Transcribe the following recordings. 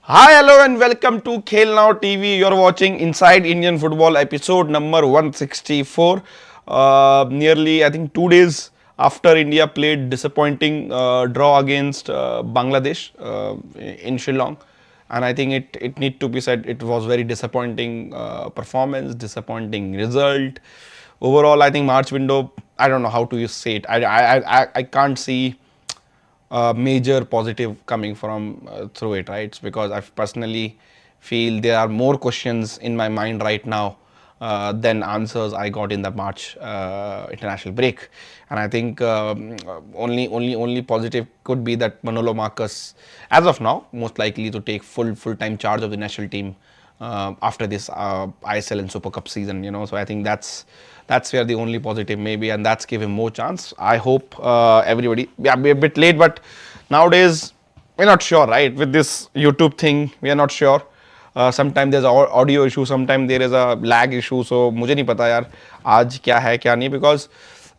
Hi, hello, and welcome to Khel Now TV. You're watching Inside Indian Football episode number 164. Nearly, I think, 2 days after India played disappointing draw against Bangladesh in Shillong. And I think it need to be said it was very disappointing performance, disappointing result. Overall, I think March window, I don't know how to say it. I can't see major positive coming from through it, right? It's because I personally feel there are more questions in my mind right now than answers I got in the March international break. And I think only positive could be that Manolo Marcus, as of now, most likely to take full-time charge of the national team after this ISL and Super Cup season, So I think that's where the only positive maybe, and that's give him more chance. I hope everybody, yeah, be a bit late, but nowadays we're not sure, right? With this YouTube thing, we are not sure. Sometimes there's audio issue, sometimes there is a lag issue. So मुझे नहीं पता यार आज क्या है क्या नहीं, because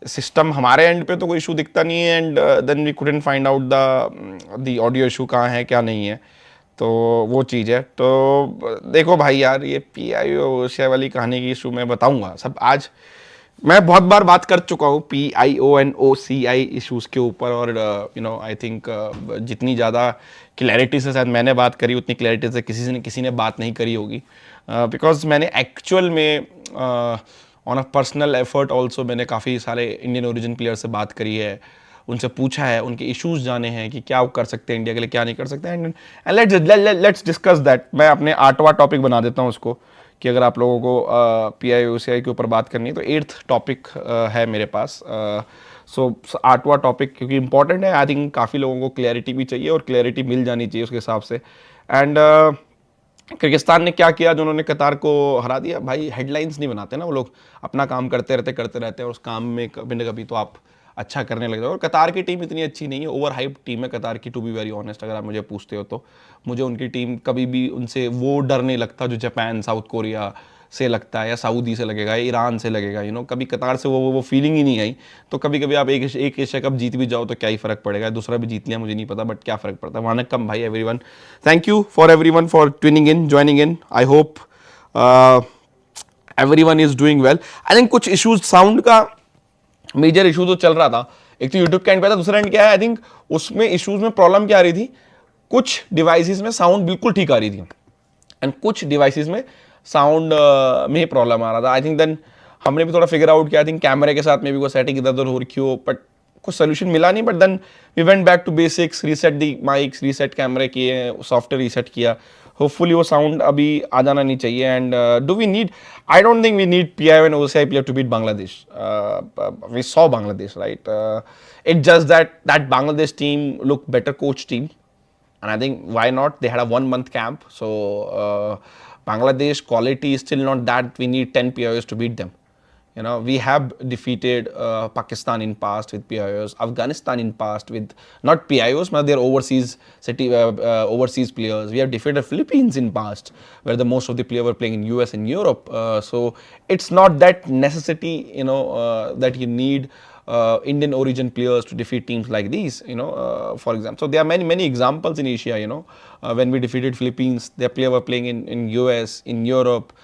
system हमारे एंड पे तो कोई इशू दिखता नहीं है, and then we couldn't find out the audio issue कहाँ है क्या नहीं है. तो वो चीज़ है. तो देखो भाई यार, ये PIO वाली कहानी की इशू मैं बताऊंगा सब आज. मैं बहुत बार बात कर चुका हूँ PIONOCI इश्यूज़ के ऊपर, और आई थिंक जितनी ज़्यादा क्लैरिटी से शायद मैंने बात करी उतनी क्लैरिटी से किसी ने बात नहीं करी होगी, बिकॉज मैंने एक्चुअल में on a personal effort also मैंने काफ़ी सारे इंडियन ओरिजिन प्लेयर से बात करी है, उनसे पूछा है, उनके इश्यूज जाने हैं कि क्या वो कर सकते हैं इंडिया के लिए, क्या नहीं कर सकते हैं. And let's discuss that. मैं अपने 8वां टॉपिक बना देता हूँ उसको, कि अगर आप लोगों को PIOCI के ऊपर बात करनी है तो 8th टॉपिक है मेरे पास. सो 8वां टॉपिक क्योंकि इंपॉर्टेंट है. आई थिंक काफ़ी लोगों को क्लैरिटी भी चाहिए और क्लैरिटी मिल जानी चाहिए उसके हिसाब से. एंड किर्गिस्तान ने क्या किया जो उन्होंने कतार को हरा दिया. भाई हेडलाइंस नहीं बनाते ना वो लोग, अपना काम करते रहते हैं, और उस काम में कभी ना कभी तो आप अच्छा करने लग जाओ. और कतार की टीम इतनी अच्छी नहीं है, ओवर हाइप टीम है कतार की, टू बी वेरी ऑनेस्ट. अगर आप मुझे पूछते हो तो मुझे उनकी टीम कभी भी उनसे वो डर नहीं लगता जो जापान, साउथ कोरिया से लगता है, या सऊदी से लगेगा, या ईरान से लगेगा. कभी कतार से वो फीलिंग ही नहीं आई. तो कभी कभी आप एक एशिया कप जीत भी जाओ तो क्या ही फ़र्क पड़ेगा, दूसरा भी जीत लिया मुझे नहीं पता, बट क्या फ़र्क पड़ता है. वनक्कम भाई everyone. Thank you for everyone for tuning in, joining in. I hope everyone is doing well. I think कुछ इश्यूज, साउंड का मेजर इशू तो चल रहा था. एक तो यूट्यूब का एंड पे था, दूसरा एंड क्या है, आई थिंक उसमें इश्यूज में प्रॉब्लम क्या आ रही थी, कुछ डिवाइसेस में साउंड बिल्कुल ठीक आ रही थी एंड कुछ डिवाइसेस में साउंड में प्रॉब्लम आ रहा था. आई थिंक देन हमने भी थोड़ा फिगर आउट किया. आई थिंक कैमरे के साथ में भी कोई सेटिंग इधर उधर हो रखी हो, बट कुछ सोल्यूशन मिला नहीं. But then we went back to basics, reset the mics, reset कैमरे किए, सॉफ्टवेयर रीसेट किया. होपफुली वो साउंड अभी आ जाना नहीं चाहिए. And do we need, I don't think we need PIO and OCI player to beat Bangladesh. We saw Bangladesh, right? It's just that Bangladesh team looked better coach team, and I think why not? They had a 1-month camp, so Bangladesh quality is still not that we need 10 PIOs to beat them. We have defeated Pakistan in past with PIOs, Afghanistan in past with not PIOs, but their overseas overseas players. We have defeated Philippines in past, where the most of the players were playing in US and Europe. So it's not that necessity, that you need Indian origin players to defeat teams like these, for example. So there are many examples in Asia, when we defeated Philippines, their players were playing in US, in Europe.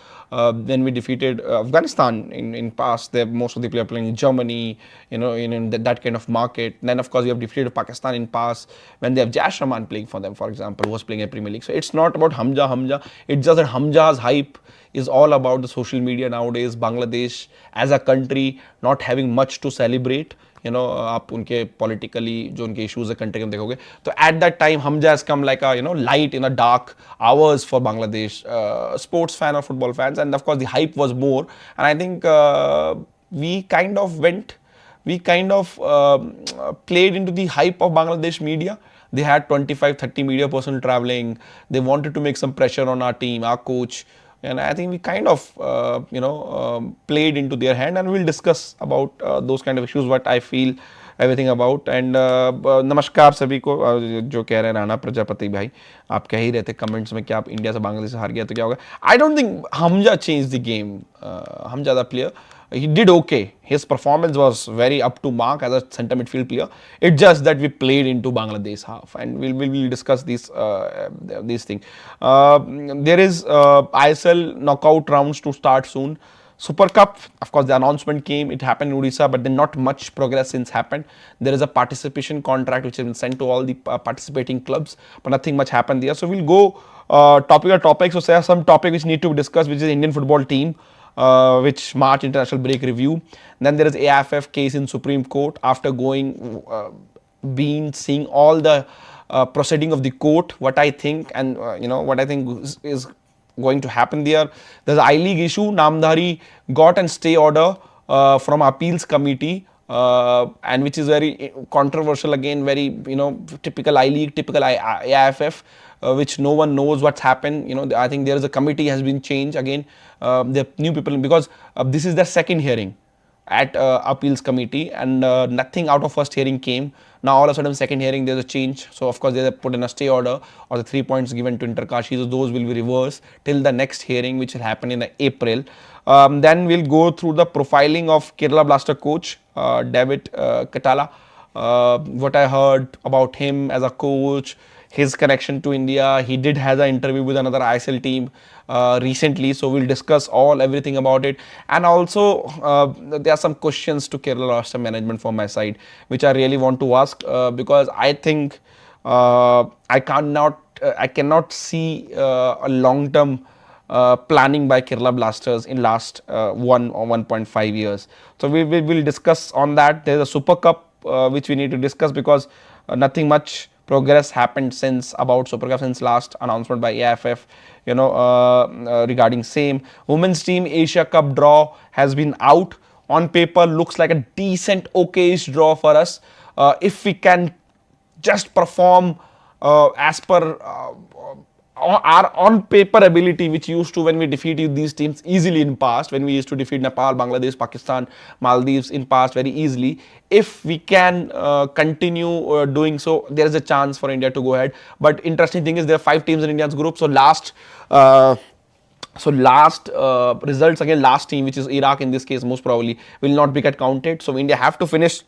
Then we defeated Afghanistan in past. Most of the players playing in Germany, in that kind of market. Then of course we have defeated Pakistan in past when they have Jash Rahman playing for them, for example, who was playing in Premier League. So it's not about Hamza. It's just that Hamza's hype is all about the social media nowadays. Bangladesh as a country not having much to celebrate. आप उनके politically जो उनके issues है country में देखोगे तो at that time Hamza has come like light in a dark hours for Bangladesh sports fan और football fans. And of course the hype was more, and I think we kind of played into the hype of Bangladesh media. They had 25-30 media person traveling. They wanted to make some pressure on our team, our coach. And I think we kind of, played into their hand, and we'll discuss about those kind of issues, what I feel everything about. And नमस्कार सभी को. जो कह रहे हैं राणा प्रजापति भाई, आप कह ही रहे थे कमेंट्स में कि आप इंडिया से बांग्लादेश से हार गया तो क्या होगा. आई don't think Hamza change the game. Hamza the player, he did okay. His performance was very up to mark as a centre midfield player. It's just that we played into Bangladesh half, and we'll discuss these things. There is ISL knockout rounds to start soon. Super Cup, of course, the announcement came. It happened in Odisha, but then not much progress since happened. There is a participation contract which has been sent to all the participating clubs, but nothing much happened there. So we'll go topic. So there are some topic which need to be discussed, which is Indian football team, which March international break review. Then there is AFF case in Supreme Court after seeing all the proceeding of the court. What I think and what I think is going to happen there. There's an I-League issue. Namdhari got a stay order from appeals committee, and which is very controversial again, very typical I-League, typical AIFF, which no one knows what's happened. I think there is a committee has been changed again. The new people, because this is their second hearing at appeals committee, and nothing out of first hearing came. Now all of a sudden second hearing there's a change. So of course they put in a stay order, or the 3 points given to Interkashi. So those will be reversed till the next hearing, which will happen in April. Then we'll go through the profiling of Kerala Blaster coach David Katala. What I heard about him as a coach, his connection to India. He did have an interview with another ISL team recently, so we'll discuss everything about it. And also there are some questions to Kerala roster management from my side, which I really want to ask, because I think I cannot see a long-term planning by Kerala Blasters in last 1 or 1.5 years. So we will discuss on that. There's a Super Cup which we need to discuss, because nothing much progress happened since about Super Cup, since last announcement by AFF, regarding same. Women's team Asia Cup draw has been out. On paper looks like a decent okay-ish draw for us. If we can just perform as per our on paper ability, which used to when we defeated these teams easily in past, when we used to defeat Nepal, Bangladesh, Pakistan, Maldives in past very easily. If we can continue doing so, there is a chance for India to go ahead. But interesting thing is there are 5 teams in India's group. So last results again, last team, which is Iraq in this case, most probably will not be get counted. So India have to finish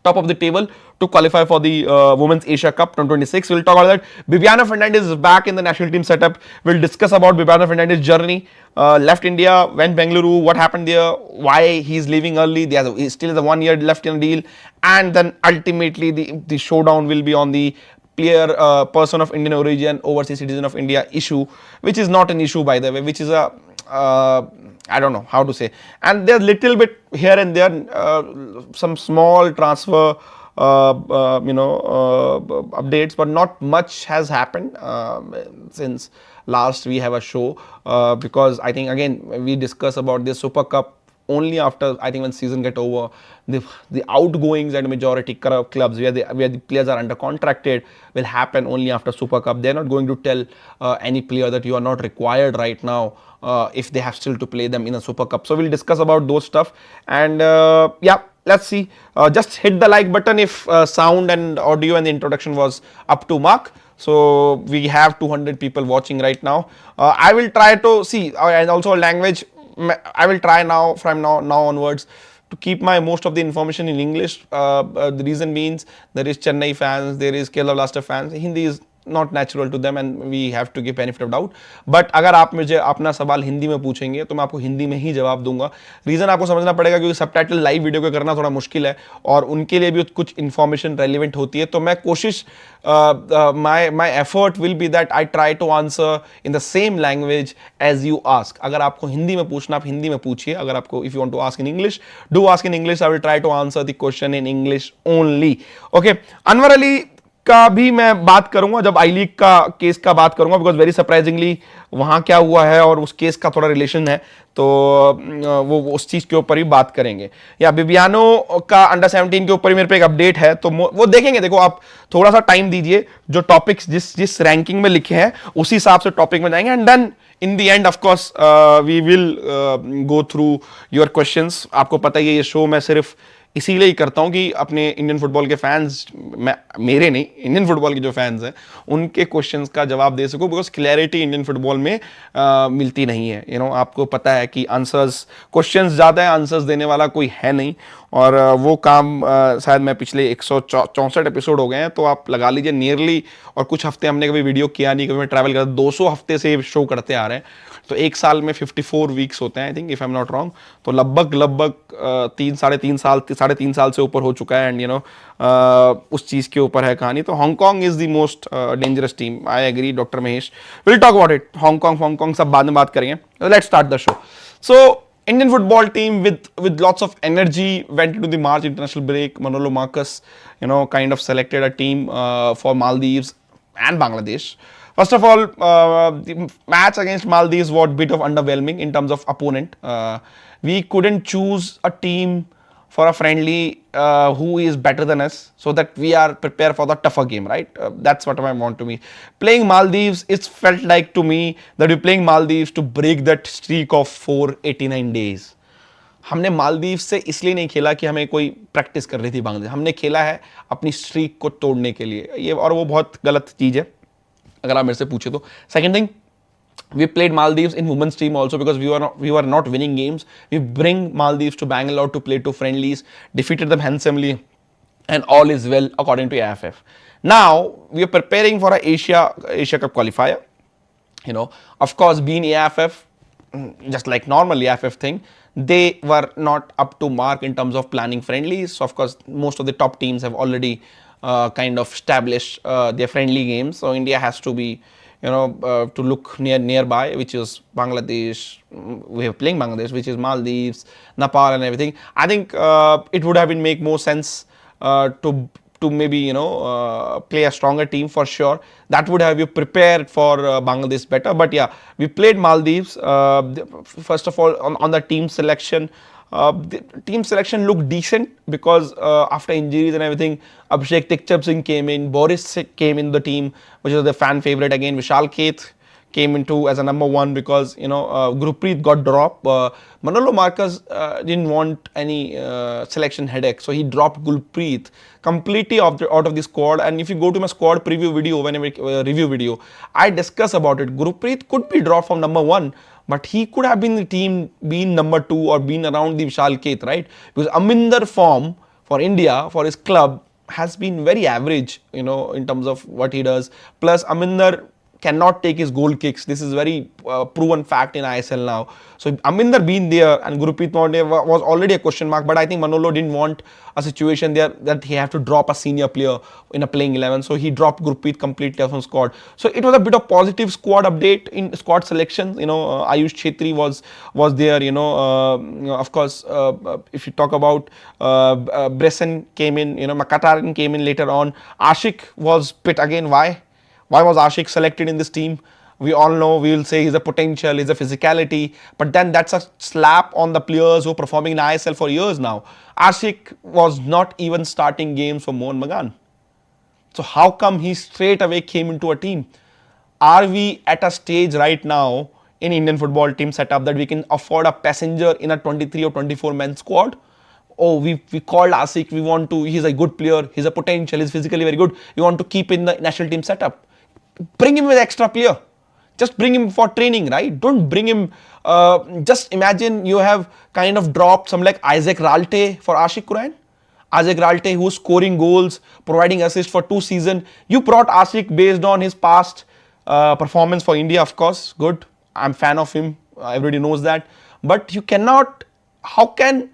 top of the table to qualify for the Women's Asia Cup 2026. We'll talk about that. Bibiana Fernandes is back in the national team setup. We'll discuss about Bibiana Fernandes' journey. Left India, went Bengaluru, what happened there, why he's leaving early. He still has a 1 year left in the deal. And then ultimately the showdown will be on the player person of Indian origin, overseas citizen of India issue, which is not an issue by the way, which is a I don't know how to say. And there's little bit here and there, some small transfer updates, but not much has happened since last we have a show, because I think again we discuss about this Super Cup only after, I think when season get over. The outgoings at majority clubs where the players are under contracted will happen only after Super Cup. They're not going to tell any player that you are not required right now if they have still to play them in a Super Cup. So we'll discuss about those stuff. And yeah, let's see. Just hit the like button if sound and audio and the introduction was up to mark. So we have 200 people watching right now. I will try to see, and also language, I will try now from now onwards to keep my most of the information in English. The reason means there is Chennai fans, there is Kerala Blaster fans. Hindi is not natural to them and we have to give benefit of doubt. But अगर आप मुझे अपना सवाल हिंदी में पूछेंगे तो मैं आपको हिंदी में ही जवाब दूंगा. रीज़न आपको समझना पड़ेगा क्योंकि सबटाइटल लाइव वीडियो को करना थोड़ा मुश्किल है और उनके लिए भी कुछ इन्फॉर्मेशन रेलिवेंट होती है. तो मैं कोशिश my effort will be that I try to answer in the same language as you ask. अगर आपको हिंदी में पूछना आप हिंदी में पूछिए. अगर आपको if you want to ask in English, do ask in English. I will try to answer the question in English only. Okay. Anwar Ali का भी मैं बात करूंगा जब आई लीग का केस का बात करूंगा, बिकॉज वेरी सरप्राइजिंगली वहां क्या हुआ है और उस केस का थोड़ा रिलेशन है, तो वो उस चीज के ऊपर ही बात करेंगे. या बिबियानो का अंडर 17 के ऊपर ही मेरे पे एक अपडेट है तो वो देखेंगे. देखो आप थोड़ा सा टाइम दीजिए, जो टॉपिक्स जिस रैंकिंग में लिखे हैं उसी हिसाब से टॉपिक में जाएंगे and then in the end of course we will go through your questions. आपको पता ही है ये शो मैं सिर्फ इसीलिए ही करता हूँ कि अपने इंडियन फुटबॉल के फैंस, मेरे नहीं, इंडियन फुटबॉल के जो फैंस हैं उनके क्वेश्चंस का जवाब दे सकूँ, बिकॉज क्लैरिटी इंडियन फुटबॉल में मिलती नहीं है। आपको पता है कि आंसर्स, क्वेश्चंस ज़्यादा है, आंसर्स देने वाला कोई है नहीं। और वो काम शायद मैं पिछले 164 एपिसोड हो गए हैं, तो आप लगा लीजिए नियरली, और कुछ हफ्ते हमने कभी वीडियो किया नहीं, कभी मैं ट्रैवल करता, 200 हफ्ते से शो करते आ रहे हैं। तो एक साल में 54 वीक्स होते हैं, I think, if I am not wrong. तो लगभग 3 साढ़े 3 साल से ऊपर हो चुका है। एंड उस चीज़ के ऊपर है कहानी। तो Hong Kong is the most dangerous team, I agree doctor Mahesh. Will talk about it, Hong Kong सब बाद में बात करेंगे। Let's start the show. So Indian football team with lots of energy went into the March international break. Manolo Marcus, kind of selected a team for Maldives and Bangladesh. First of all, the match against Maldives was a bit of underwhelming in terms of opponent. We couldn't choose a team for a friendly who is better than us, so that we are prepared for the tougher game, right? That's what I want to me. Playing Maldives, it's felt like to me that we're playing Maldives to break that streak of 489 days. हमने मालदीव से इसलिए नहीं खेला कि हमें कोई practice कर रही थी बांग्लादेश, हमने खेला है अपनी स्ट्रीक को तोड़ने के लिए, ये, और वो बहुत गलत चीज़ है अगर आप मेरे से पूछे तो। Second thing, we played Maldives in women's team also because we were not winning games. We bring Maldives to Bangalore to play 2 friendlies, defeated them handsomely, and all is well according to AFF. Now we are preparing for a Asia Cup qualifier. Of course, being AFF, just like normal AFF thing, they were not up to mark in terms of planning friendlies. So of course, most of the top teams have already kind of established their friendly games. So India has to be to look nearby, which is Bangladesh. We are playing Bangladesh, which is Maldives, Nepal, and everything. I think it would have been make more sense to maybe play a stronger team for sure. That would have you prepared for Bangladesh better. But yeah, we played Maldives. First of all, on the team selection. The team selection looked decent because after injuries and everything, Abhishek Tikchap Singh came in, Boris came in the team, which is the fan favorite again. Vishal Keth came into as a number 1 because Gurpreet got dropped. Manolo Marcus didn't want any selection headache, so he dropped Gurpreet completely out of the squad. And if you go to my squad preview video, whenever review video, I discuss about it. Gurpreet could be dropped from number 1. But he could have been the team, been number 2 or been around the Vishal Keth, right? Because Aminder form for India, for his club, has been very average, in terms of what he does. Plus, Aminder cannot take his goal kicks. This is very proven fact in ISL now. So Aminder being there and Gurpreet was already a question mark, but I think Manolo didn't want a situation there that he have to drop a senior player in a playing 11. So he dropped Gurpreet completely from squad. So it was a bit of positive squad update in squad selection. Ayush Chhetri was there. Of course, if you talk about Bresson came in. Makatarin came in later on. Ashik was pit again. Why was Ashik selected in this team? We all know, we will say he's a potential, he's a physicality, but then that's a slap on the players who are performing in ISL for years now. Ashik was not even starting games for Mohan Bagan. So how come he straight away came into a team? Are we at a stage right now in Indian football team setup that we can afford a passenger in a 23 or 24 man squad? Oh, we called Ashik, he's a good player, he's a potential, he's physically very good, we want to keep in the national team setup. Bring him with extra player. Just bring him for training, right? Don't bring him. Just imagine you have kind of dropped some like Isaac Ralte for Ashik Qurain. Isaac Ralte, who's scoring goals, providing assists for 2 seasons. You brought Ashik based on his past performance for India, of course. Good. I'm fan of him. Everybody knows that. But you cannot. How can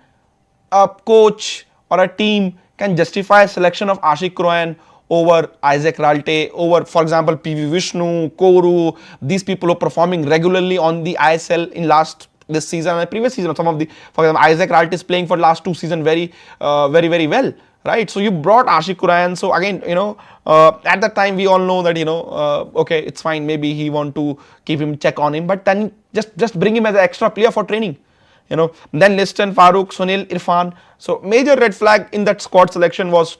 a coach or a team can justify selection of Ashik Qurain over Isaac Ralte, over, for example, PV Vishnu, Koru, these people who are performing regularly on the ISL in this season and previous season. For example, Isaac Ralte is playing for last 2 seasons very well, right? So you brought Ashik Qurain. So again, at that time we all know that okay, it's fine. Maybe he want to keep him, check on him, but then just bring him as an extra player for training. Then Liston, Farooq, Sunil, Irfan. So major red flag in that squad selection was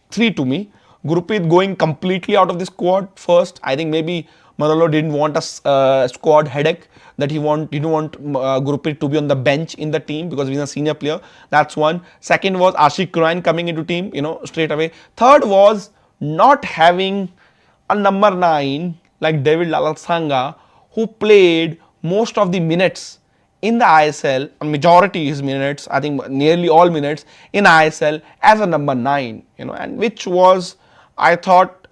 3 to me. Gurpreet going completely out of the squad first. I think maybe Manolo didn't want a squad headache, that didn't want Gurpreet to be on the bench in the team because he's a senior player. That's one. Second was Ashish Negi coming into team, straight away. Third was not having a number 9 like David Lalasanga, who played most of the minutes in the ISL, a majority his minutes, I think nearly all minutes in ISL as a number 9, and which was, I thought,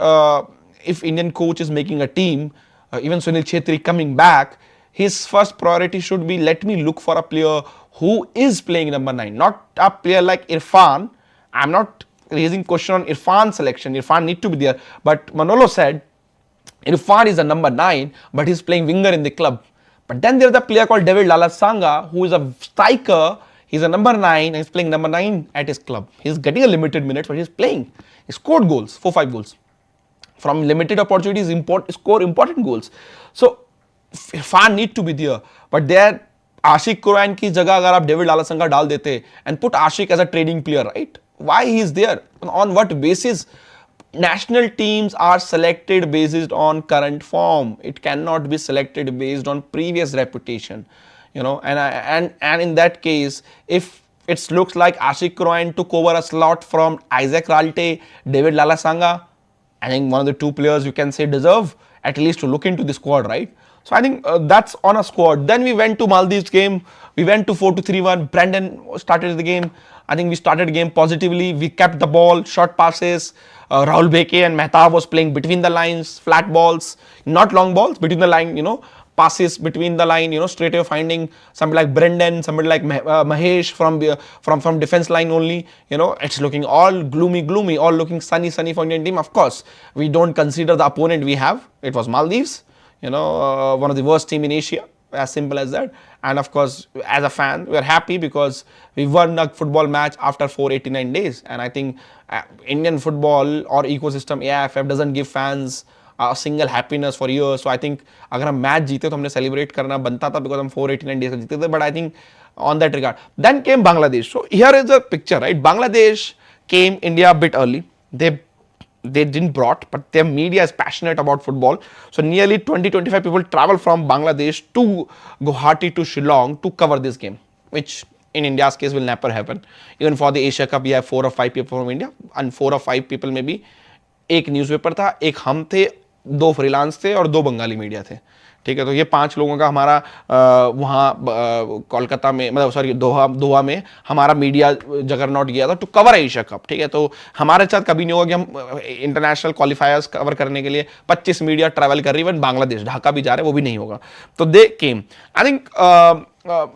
if Indian coach is making a team, even Sunil Chhetri coming back, his first priority should be, let me look for a player who is playing number 9, not a player like Irfan. I'm not raising question on Irfan's selection. Irfan need to be there, but Manolo said Irfan is a number 9, but he's playing winger in the club. But then there's a player called David Lalasanga, who is a striker. He's a number 9 and he's playing number 9 at his club. He's getting a limited minutes, but he's playing. He scored goals, 4-5 goals. From limited opportunities, score important goals. So Irfan need to be there. But there, Ashish Negi की जगह अगर आप David Lalasanga डाल देते and put Ashish as a training player, right? Why he is there? On what basis? National teams are selected based on current form. It cannot be selected based on previous reputation, and in that case, if it looks like Ashish Negi took over a slot from Isaac Ralte, David Lalasanga, I think one of the two players you can say deserve at least to look into the squad, right? So I think that's on a squad. Then we went to Maldives game. We went to 4-3-1. Brendan started the game. I think we started the game positively. We kept the ball, short passes. Rahul Beke and Mehta was playing between the lines, flat balls, not long balls, between the line, passes between the line, straight away finding somebody like Brendan, somebody like Mahesh from defense line only. It's looking all gloomy, all looking sunny for Indian team. Of course, we don't consider the opponent we have. It was Maldives, one of the worst team in Asia. As simple as that. And of course, as a fan, we are happy because we won a football match after 489 days. And I think Indian football or ecosystem AIFF doesn't give fans a single happiness for years. So I think अगर हम match जीते तो हमने celebrate करना बनता था because हम 489 days जीते थे. But I think on that regard, then came Bangladesh. So here is a picture, right? Bangladesh came India a bit early. They didn't brought, but their media is passionate about football. So nearly 20-25 people travel from Bangladesh to Guwahati to Shillong to cover this game, which in India's case will never happen. Even for the Asia Cup, we have 4 or 5 people from India, and 4 or 5 people maybe. एक newspaper था, एक हम थे, 2 freelance थे और 2 Bengali media थे. ठीक है, तो ये 5 लोगों का हमारा वहाँ कोलकाता में, मतलब सॉरी दोहा में हमारा मीडिया जगरनॉट गया था टू कवर एशिया कप. ठीक है, तो हमारे साथ कभी नहीं होगा कि हम इंटरनेशनल क्वालिफायर्स कवर करने के लिए 25 मीडिया ट्रैवल कर रही है. इवन बांग्लादेश ढाका भी जा रहे हैं, वो भी नहीं होगा. तो they came. I think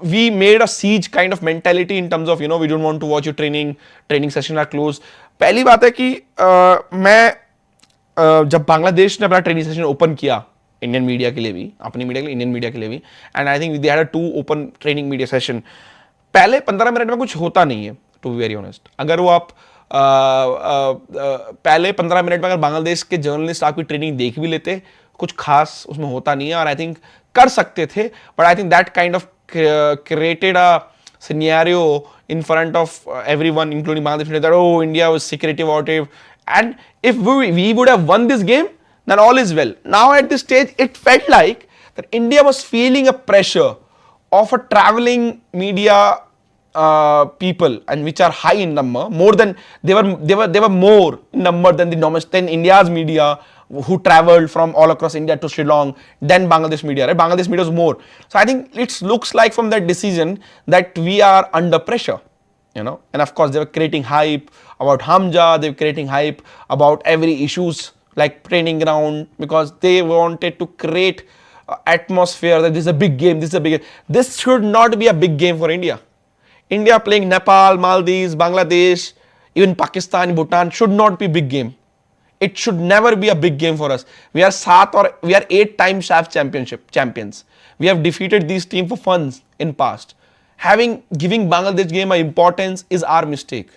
we made a siege kind of mentality in terms of, we don't want to watch your training session are closed. पहली बात है कि मैं जब बांग्लादेश ने अपना ट्रेनिंग सेशन ओपन किया इंडियन मीडिया के लिए भी, अपनी मीडिया के लिए, इंडियन मीडिया के लिए भी, and I think they had 2 open training media session. पहले 15 मिनट में कुछ होता नहीं है, टू बी वेरी ऑनेस्ट. अगर वो आप पहले 15 मिनट में अगर बांग्लादेश के जर्नलिस्ट आपकी ट्रेनिंग देख भी लेते, कुछ खास उसमें होता नहीं है. और आई थिंक कर सकते थे, but I think that kind of created a scenario in front of everyone, including Bangladesh, that India was secretive about it. And if we would have won this game, then all is well. Now at this stage, it felt like that India was feeling a pressure of a traveling media people, and which are high in number, more than they were more in number than the domestic, India's media who traveled from all across India to Shillong, then Bangladesh media, right? Bangladesh media is more. So I think it looks like from that decision that we are under pressure, and of course they were creating hype about Hamza, they were creating hype about every issues like training ground, because they wanted to create atmosphere that this is a big game, this should not be a big game for India. India playing Nepal, Maldives, Bangladesh, even Pakistan, Bhutan should not be big game. It should never be a big game for us. We are 8-time SAF champions. We have defeated these teams for fun in past. Giving Bangladesh game an importance is our mistake.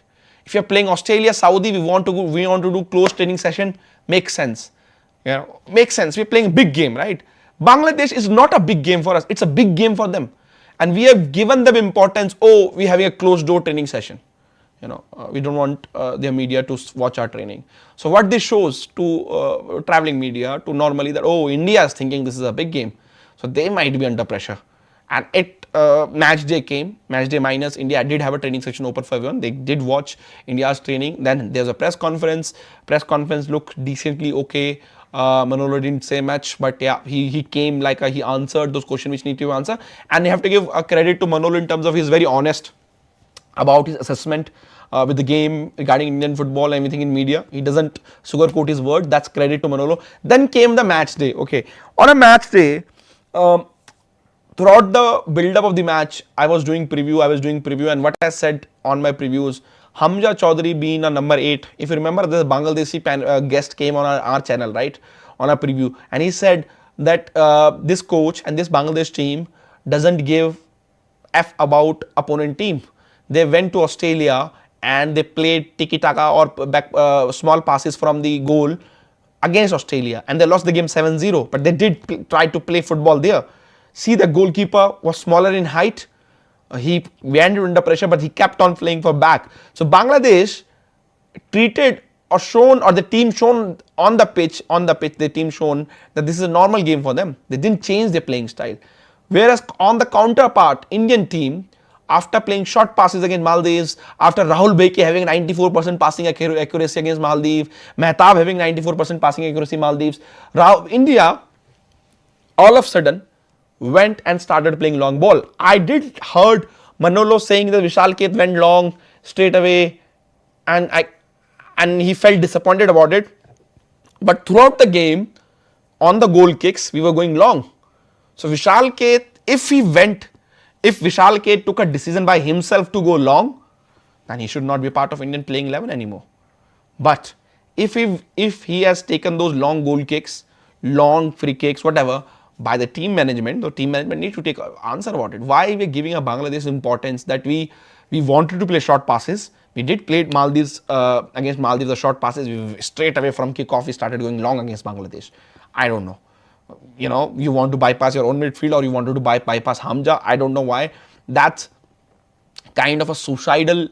If you are playing Australia, Saudi, we want to do close training session, makes sense. Makes sense. We're playing big game, right? Bangladesh is not a big game for us. It's a big game for them. And we have given them importance. We're having a closed door training session. We don't want their media to watch our training. So what this shows to traveling media, to normally that, oh, India is thinking this is a big game, so they might be under pressure. And match day came, match day minus, India did have a training section open for everyone. They did watch India's training. Then there's a press conference. Press conference looked decently okay. Manolo didn't say much, but yeah, he came like he answered those questions which need to be answered. And you have to give a credit to Manolo in terms of he's very honest about his assessment with the game regarding Indian football and everything in media. He doesn't sugarcoat his word. That's credit to Manolo. Then came the match day. Okay, on a match day, throughout the build-up of the match, I was doing preview, and what I said on my previews, Hamza Chaudhary being a number 8. If you remember, this Bangladeshi guest came on our channel, right, on a preview, and he said that this coach and this Bangladesh team doesn't give F about opponent team. They went to Australia and they played tiki-taka or back, small passes from the goal against Australia, and they lost the game 7-0, but they did try to play football there. See, the goalkeeper was smaller in height. He went under pressure, but he kept on playing for back. So Bangladesh treated or shown, or the team shown on the pitch, the team shown that this is a normal game for them. They didn't change their playing style. Whereas on the counterpart, Indian team, after playing short passes against Maldives, after Rahul Beke having 94% passing accuracy against Maldives, Mehtab having 94% passing accuracy Maldives, India all of a sudden went and started playing long ball. I did heard Manolo saying that Vishal Keth went long straight away, and he felt disappointed about it. But throughout the game, on the goal kicks, we were going long. So Vishal Keth, if Vishal Keth took a decision by himself to go long, then he should not be part of Indian playing 11 anymore. But if he has taken those long goal kicks, long free kicks, whatever, by the team management, the team management need to take an answer about it. Why we are giving a Bangladesh importance that we wanted to play short passes. We did play Maldives against Maldives the short passes. We straight away from kickoff we started going long against Bangladesh. I don't know. You want to bypass your own midfield, or you wanted to bypass Hamza. I don't know why. That's kind of a suicidal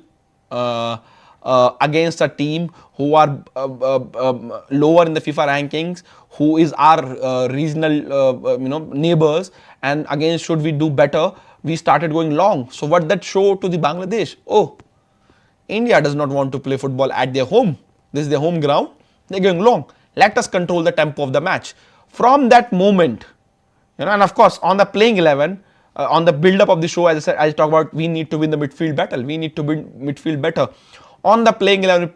against a team who are lower in the FIFA rankings, who is our regional neighbors, and again, should we do better, we started going long. So what that show to the Bangladesh? Oh, India does not want to play football at their home. This is their home ground. They're going long. Let us control the tempo of the match. From that moment, and of course on the playing 11, on the build-up of the show, as I said, I talk about we need to win the midfield battle. We need to win midfield better. On the playing 11,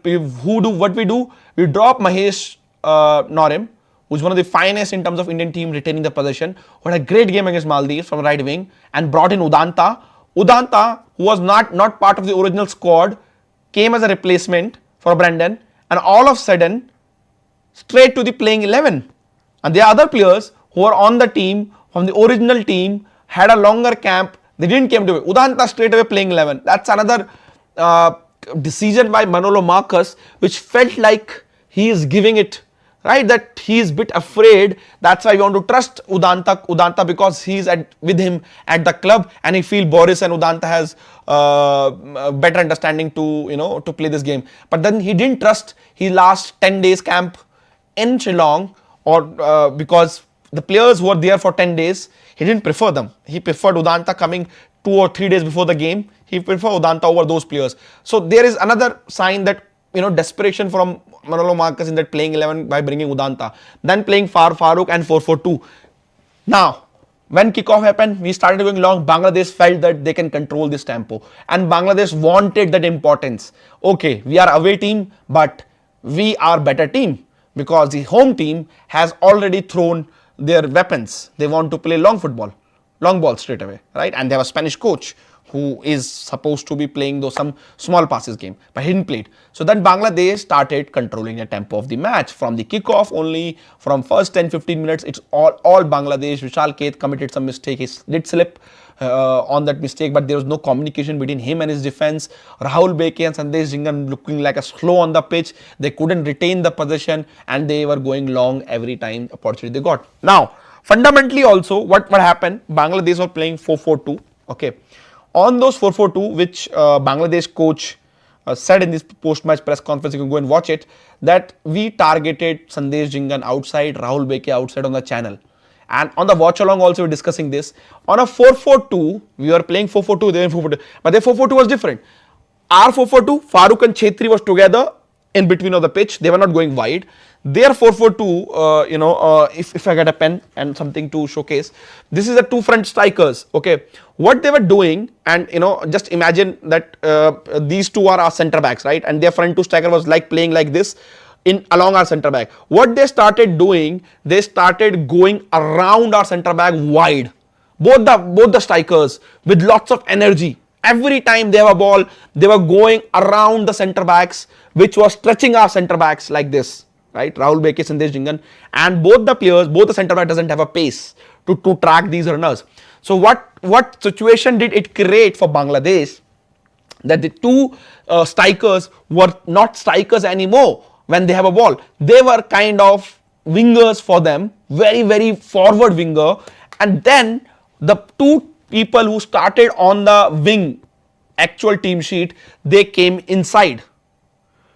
what we do? We drop Mahesh Norim, who's one of the finest in terms of Indian team retaining the possession, who had a great game against Maldives from right wing, and brought in Udanta. Udanta, who was not part of the original squad, came as a replacement for Brandon, and all of a sudden, straight to the playing 11. And there are other players who are on the team, from the original team, had a longer camp, they didn't come to it. Udanta straight away playing 11. That's another decision by Manolo Marcus, which felt like he is giving it, right, that he is a bit afraid. That's why we want to trust Udanta because he is with him at the club, and he feel Boris and Udanta has better understanding to play this game. But then he didn't trust his last 10 days camp in Shillong, or because the players who were there for 10 days, he didn't prefer them. He preferred Udanta coming 2 or 3 days before the game. He preferred Udanta over those players. So there is another sign that desperation from Manolo Marcus in that playing 11 by bringing Udanta. Then playing Farooq and 4-4-2. Now, when kickoff happened, we started going long. Bangladesh felt that they can control this tempo, and Bangladesh wanted that importance. Okay, we are away team, but we are better team, because the home team has already thrown their weapons. They want to play long ball straight away, right? And they have a Spanish coach who is supposed to be playing some small passes game, but he didn't play it. So then Bangladesh started controlling the tempo of the match from the kickoff only. From first 10-15 minutes, it's all Bangladesh. Vishal Keth committed some mistake. He did slip on that mistake, but there was no communication between him and his defense. Rahul Beke and Sandesh Jhingan looking like a slow on the pitch. They couldn't retain the possession, and they were going long every time opportunity they got. Now, fundamentally also, what happened? Bangladesh were playing 4-4-2. Okay. On those 4-4-2, which Bangladesh coach said in this post-match press conference, you can go and watch it, that we targeted Sandesh Jingan outside, Rahul Beke outside on the channel. And on the watch along also we're discussing this. On a 4-4-2, we were playing 4-4-2, they were 4-4-2. But their 4-4-2 was different. Our 4-4-2, Farooq and Chhetri was together in between of the pitch. They were not going wide. Their 4-4-2, if I get a pen and something to showcase, this is the two front strikers. Okay, what they were doing, and just imagine that these two are our centre backs, right? And their front two striker was like playing like this along our centre back. What they started doing, they started going around our centre back wide. Both the strikers with lots of energy. Every time they have a ball, they were going around the centre backs, which was stretching our centre backs like this, right? Rahul Beke, Sandesh Jingan, and both the centre back doesn't have a pace to track these runners. So what situation did it create for Bangladesh? That the two strikers were not strikers anymore when they have a ball. They were kind of wingers for them, very, very forward winger. And then the two people who started on the wing, actual team sheet, they came inside.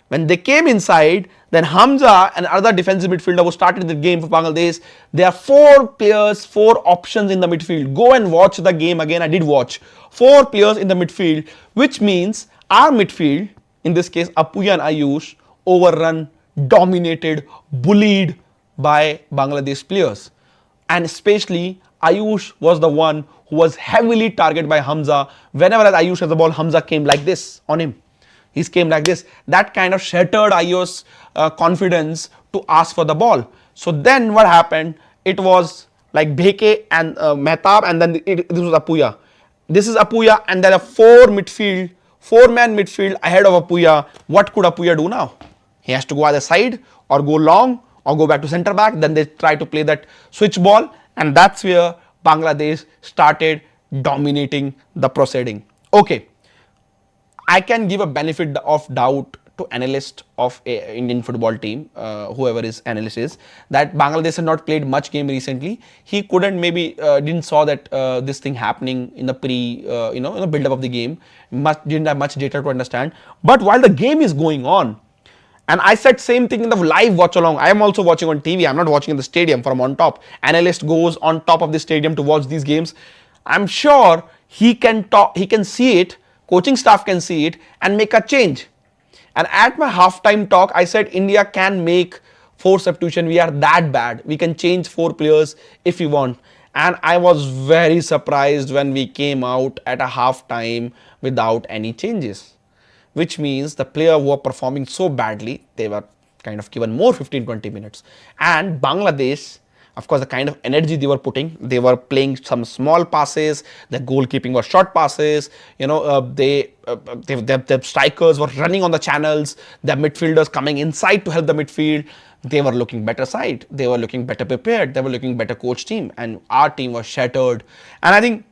When they came inside, then Hamza and other defensive midfielder who started the game for Bangladesh, there are 4 players, 4 options in the midfield. Go and watch the game again. I did watch. 4 players in the midfield, which means our midfield, in this case Apuya and Ayush, overrun, dominated, bullied by Bangladesh players. And especially Ayush was the one who was heavily targeted by Hamza. Whenever Ayush has the ball, Hamza came like this on him. He came like this. That kind of shattered Ayush's confidence to ask for the ball. So then what happened? It was like Beke and Mehtab, and then this was Apuya. This is Apuya, and then a 4-man midfield ahead of Apuya. What could Apuya do now? He has to go either side or go long or go back to centre back. Then they try to play that switch ball, and that's where Bangladesh started dominating the proceeding. Okay, I can give a benefit of doubt to analyst of a Indian football team, whoever his analyst is, that Bangladesh has not played much game recently. He couldn't, maybe didn't saw that this thing happening in the in the build up of the game. Didn't have much data to understand. But while the game is going on, and I said same thing in the live watch along. I am also watching on TV. I'm not watching in the stadium from on top. Analyst goes on top of the stadium to watch these games. I'm sure he can talk, he can see it, coaching staff can see it and make a change. And at my halftime talk, I said India can make 4 substitution. We are that bad. We can change 4 players if we want. And I was very surprised when we came out at a halftime without any changes. Which means the player who were performing so badly, they were kind of given more 15-20 minutes. And Bangladesh, of course, the kind of energy they were putting, they were playing some small passes, the goalkeeping was short passes, the strikers were running on the channels, the midfielders coming inside to help the midfield. They were looking better side, they were looking better prepared, they were looking better coach team, and our team was shattered. And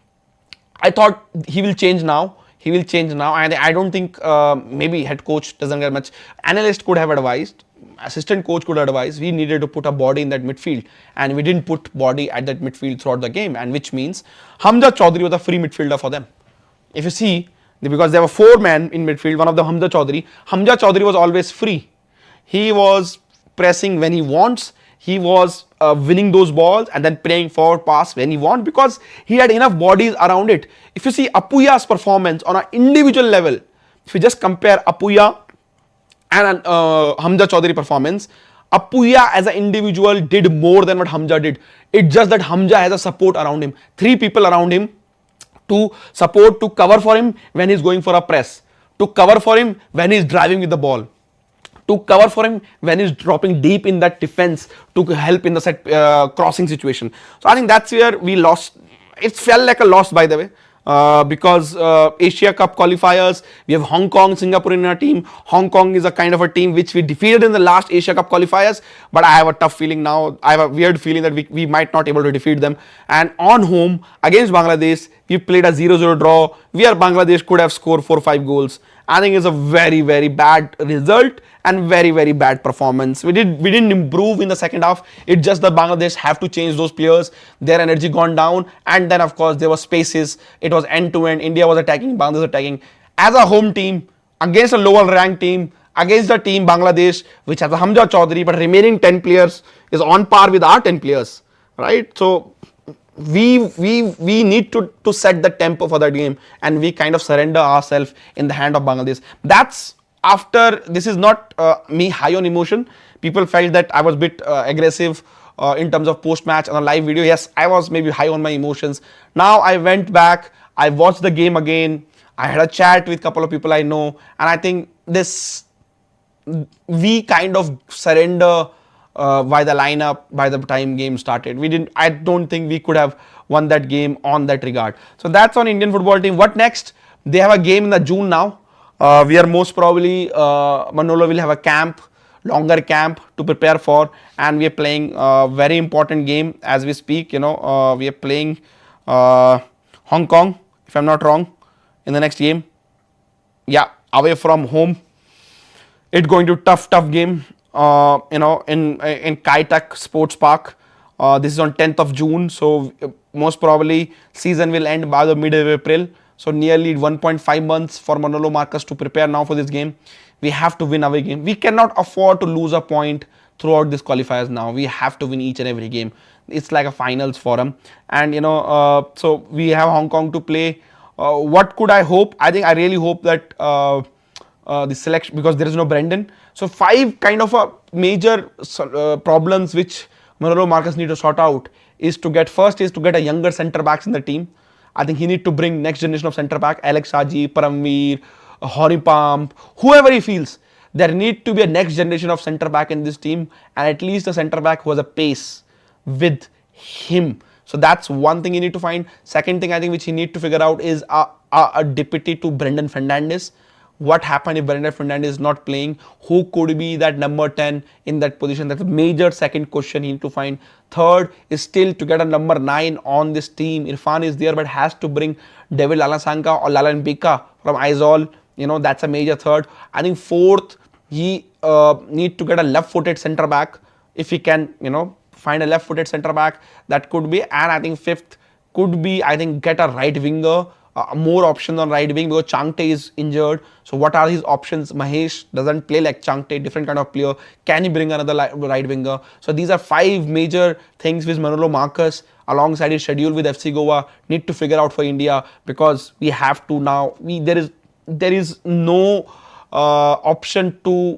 I thought he will change now. He will change now, and I don't think maybe head coach doesn't get much. Analyst could have advised, assistant coach could advise. We needed to put a body in that midfield, and we didn't put body at that midfield throughout the game, and which means Hamza Chaudhary was a free midfielder for them. If you see, because there were 4 men in midfield, one of them Hamza Chaudhary was always free. He was pressing when he wants. He was winning those balls and then playing forward pass when he wants, because he had enough bodies around it. If you see Apuya's performance on an individual level, if you just compare Apuya and Hamza Chaudhary performance, Apuya as an individual did more than what Hamza did. It's just that Hamza has a support around him, 3 people around him to support, to cover for him when he's going for a press, to cover for him when he's driving with the ball, to cover for him when he's dropping deep in that defense to help in the set crossing situation. So I think that's where we lost. It felt like a loss, by the way, because Asia Cup qualifiers, we have Hong Kong, Singapore in our team. Hong Kong is a kind of a team which we defeated in the last Asia Cup qualifiers, but I have a tough feeling now. I have a weird feeling that we might not able to defeat them. And on home against Bangladesh, we played a 0-0 draw where Bangladesh could have scored 4-5 goals. I think it's a very, very bad result and very, very bad performance. We didn't improve in the second half. It's just that Bangladesh have to change those players. Their energy gone down, and then of course there were spaces. It was end to end. India was attacking, Bangladesh attacking. As a home team, against a lower ranked team, against the team Bangladesh, which has a Hamza Chaudhary, but remaining 10 players is on par with our 10 players, right? So we need to set the tempo for that game, and we kind of surrender ourselves in the hand of Bangladesh. That's after, this is not me high on emotion. People felt that I was a bit aggressive in terms of post match on a live video. Yes, I was maybe high on my emotions. Now I went back, I watched the game again, I had a chat with a couple of people I know, and I think this, we kind of surrender by the lineup by the time game started. We didn't, I don't think we could have won that game on that regard. So that's on Indian football team. What next? They have a game in the June now. We are most probably, Manolo will have a camp, longer camp to prepare for, and we are playing a very important game as we speak. You know, we are playing Hong Kong, if I'm not wrong, in the next game. Yeah, away from home. It's going to tough game. You know, in Kai Tak Sports Park. This is on 10th of June, so most probably season will end by the mid of April. So nearly 1.5 months for Manolo Marcus to prepare now for this game. We have to win away game. We cannot afford to lose a point throughout this qualifiers now. We have to win each and every game. It's like a finals for them. And you know, so we have Hong Kong to play. What could I hope? I think I really hope that the selection, because there is no Brendan. So 5 kind of a major problems which Manolo Marcus need to sort out is to get, first is to get a younger centre backs in the team. I think he need to bring next generation of centre back, Alex Saji, Paramveer, Horipamp, whoever he feels. There need to be a next generation of centre back in this team, and at least a centre back who has a pace with him. So that's one thing you need to find. Second thing I think which he need to figure out is a deputy to Brendan Fernandes. What happened if Brendan Fernandes is not playing? Who could be that number 10 in that position? That's a major second question you need to find. Third is still to get a number 9 on this team. Irfan is there, but has to bring David Lalasanka or Lalan Bika from Aizol. You know, that's a major third. I think fourth, he need to get a left-footed centre back. If he can, you know, find a left-footed centre back, that could be. And I think fifth could be, I think, get a right winger. More options on right wing because Changte is injured. So what are his options? Mahesh doesn't play like Changte, different kind of player. Can he bring another right winger? So these are 5 major things which Manolo Marcus alongside his schedule with FC Goa need to figure out for India, because we have to now, there is no option to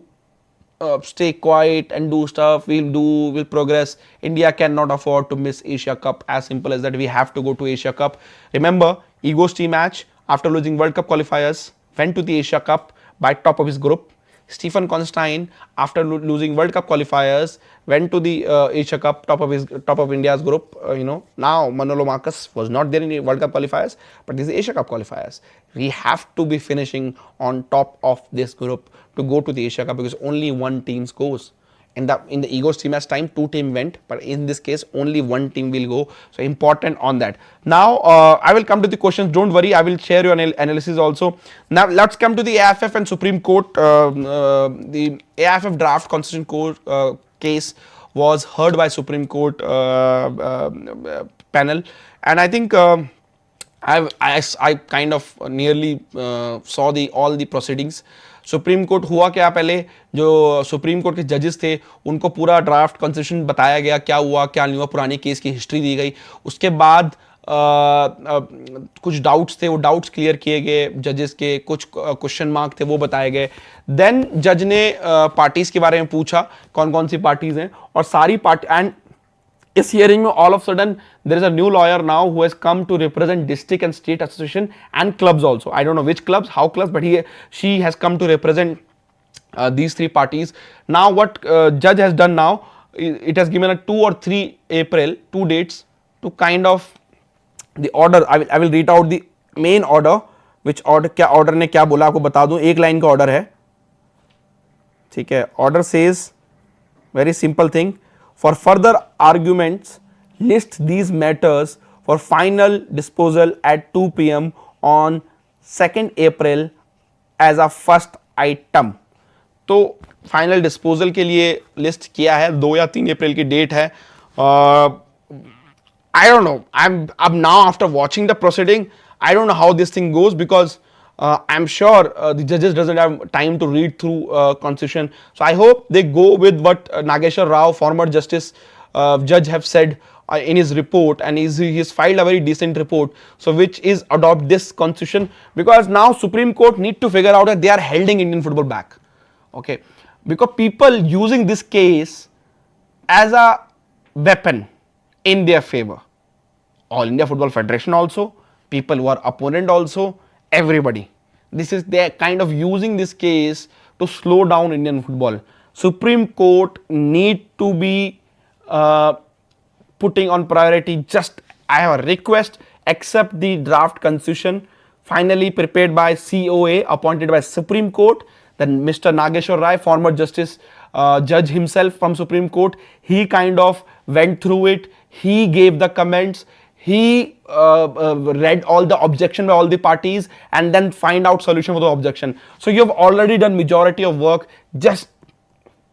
stay quiet and do stuff. We'll progress. India cannot afford to miss Asia Cup. As simple as that. We have to go to Asia Cup. Remember, Eagles team match after losing World Cup qualifiers went to the Asia Cup by top of his group. Stephen Constantine, after losing World Cup qualifiers, went to the Asia Cup top of India's group. You know, now Manolo Marcus was not there in the World Cup qualifiers, but this is Asia Cup qualifiers. We have to be finishing on top of this group to go to the Asia Cup, because only one team goes. In the Eagles team as time, 2 teams went, but in this case only 1 team will go. So important on that. Now I will come to the questions. Don't worry, I will share your analysis also. Now let's come to the AFF and Supreme Court. The AFF draft constitution court case was heard by Supreme Court panel, and I think I kind of nearly saw all the proceedings. Supreme court हुआ क्या, पहले जो supreme court के जजेस थे उनको पूरा draft constitution बताया गया, क्या हुआ क्या नहीं हुआ, पुराने केस की हिस्ट्री दी गई. उसके बाद कुछ डाउट्स थे, वो डाउट्स क्लियर किए गए जजेस के, कुछ क्वेश्चन मार्क थे वो बताए गए. देन जज ने पार्टीज के बारे में पूछा कौन कौन सी पार्टीज हैं, और सारी पार्टी, एंड इस हियरिंग में all of sudden there is a new lawyer now who has come to represent district and state association and clubs also. I don't know which clubs, how clubs, but she has come to represent these 3 parties. Now what judge has done now, it has given a 2 or 3 April 2 dates to kind of the order. I will read out the main order, which order, क्या order ने क्या बोला आपको बता दूं. एक line का order है, ठीक है. Order says very simple thing: for further arguments list these matters for final disposal at 2 PM on 2nd April as a first item. तो फाइनल डिस्पोजल के लिए लिस्ट किया है, 2 या 3 अप्रैल की डेट है. आई डोंट नो, अब now after watching the proceeding I don't know how this thing goes, because I'm sure the judges doesn't have time to read through constitution. So I hope they go with what Nageshwar Rao, former justice judge, have said in his report, and he's filed a very decent report. So which is adopt this constitution, because now Supreme Court need to figure out that they are holding Indian football back. Okay, because people using this case as a weapon in their favor. All India Football Federation also, people who are opponent also, everybody. This is they kind of using this case to slow down Indian football. Supreme Court need to be putting on priority. Just I have a request, accept the draft constitution finally prepared by COA appointed by Supreme Court. Then Mr. Nageshwar Rai, former justice judge himself from Supreme Court, he kind of went through it, he gave the comments, he read all the objection by all the parties, and then find out solution for the objection. So you have already done majority of work, just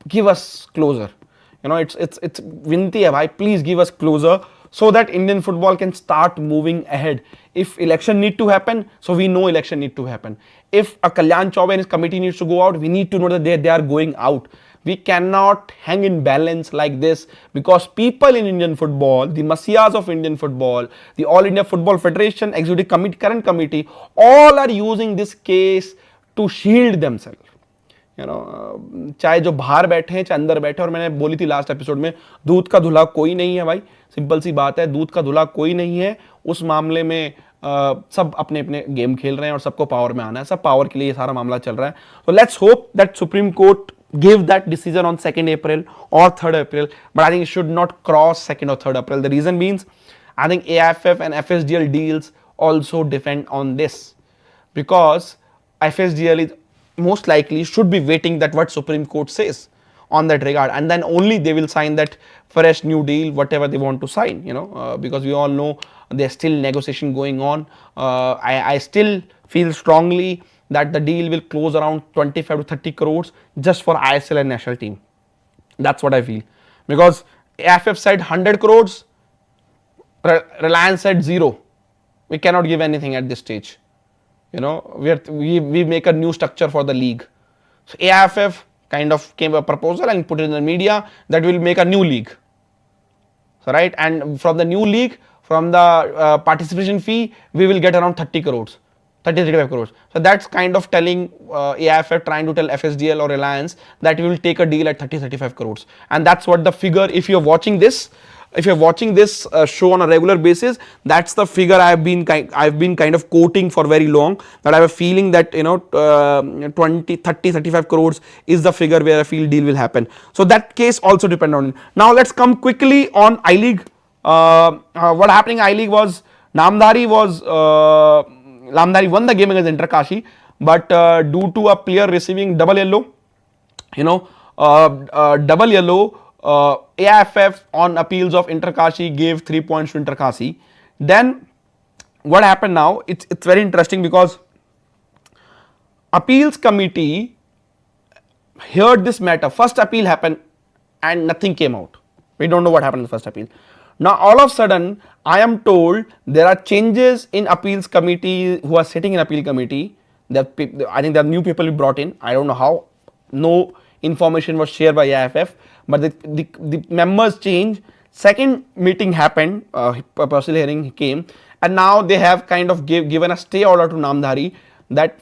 give us closer. You know, it's vinti hai bhai, please give us closer so that Indian football can start moving ahead. If election need to happen, so we know election need to happen. If a Kalyan Chaubey and his committee needs to go out, we need to know that they are going out. We cannot hang in balance like this, because people in Indian football, the messiahs of Indian football, the All India Football Federation, Executive Committee, current committee, all are using this case to shield themselves. You know, चाहे जो बाहर बैठे हैं चाहे अंदर बैठे, और मैंने बोली थी लास्ट एपिसोड में, दूध का धुला कोई नहीं है भाई, सिंपल सी बात है, दूध का धुला कोई नहीं है. उस मामले में सब अपने अपने गेम खेल रहे हैं और सबको पावर में आना है, सब पावर के लिए ये सारा मामला चल रहा है. So let's hope that Supreme Court give that decision on 2nd April or 3rd April, but I think it should not cross 2nd or 3rd April. The reason means I think AIFF and FSDL deals also depend on this, because FSDL is most likely should be waiting that what Supreme Court says on that regard, and then only they will sign that fresh new deal, whatever they want to sign, you know, because we all know there's still negotiation going on. I still feel strongly that the deal will close around 25 to 30 crores just for ISL and national team. That's what I feel, because AFF said 100 crores, Reliance said 0. We cannot give anything at this stage. You know, we make a new structure for the league. So AIFF kind of came a proposal and put it in the media that will make a new league. So right, and from the new league, from the participation fee, we will get around 30 crores. 35 crores. So that's kind of telling AIFF, trying to tell FSDL or Reliance that we will take a deal at 35 crores. And that's what the figure, if you're watching this, show on a regular basis, that's the figure I've been kind of quoting for very long, that I have a feeling that, you know, 35 crores is the figure where I feel deal will happen. So that case also depend on it. Now let's come quickly on I-League. What happening in I-League was Namdhari won the game against Interkashi, but due to a player receiving double yellow, you know, double yellow, AIFF on appeals of Interkashi gave 3 points to Interkashi. Then what happened now, it's very interesting, because appeals committee heard this matter. First appeal happened and nothing came out. We don't know what happened in the first appeal. Now all of a sudden I am told there are changes in appeals committee who are sitting in appeal committee. I think there are new people we brought in. I don't know how. No information was shared by AIFF, but the members changed. Second meeting happened, personal hearing came, and now they have kind of given a stay order to Namdhari that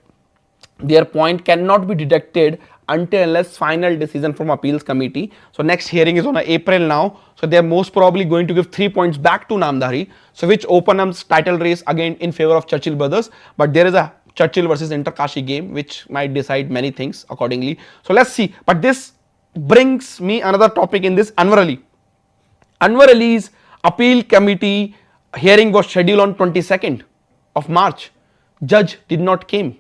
their point cannot be deducted until unless final decision from appeals committee. So next hearing is on April now. So they are most probably going to give 3 points back to Namdhari, so which opens title race again in favor of Churchill brothers. But there is a Churchill versus Interkashi game which might decide many things accordingly. So let's see. But this brings me another topic in this. Anwar Ali. Anwar Ali's appeal committee hearing was scheduled on 22nd of March. Judge did not came.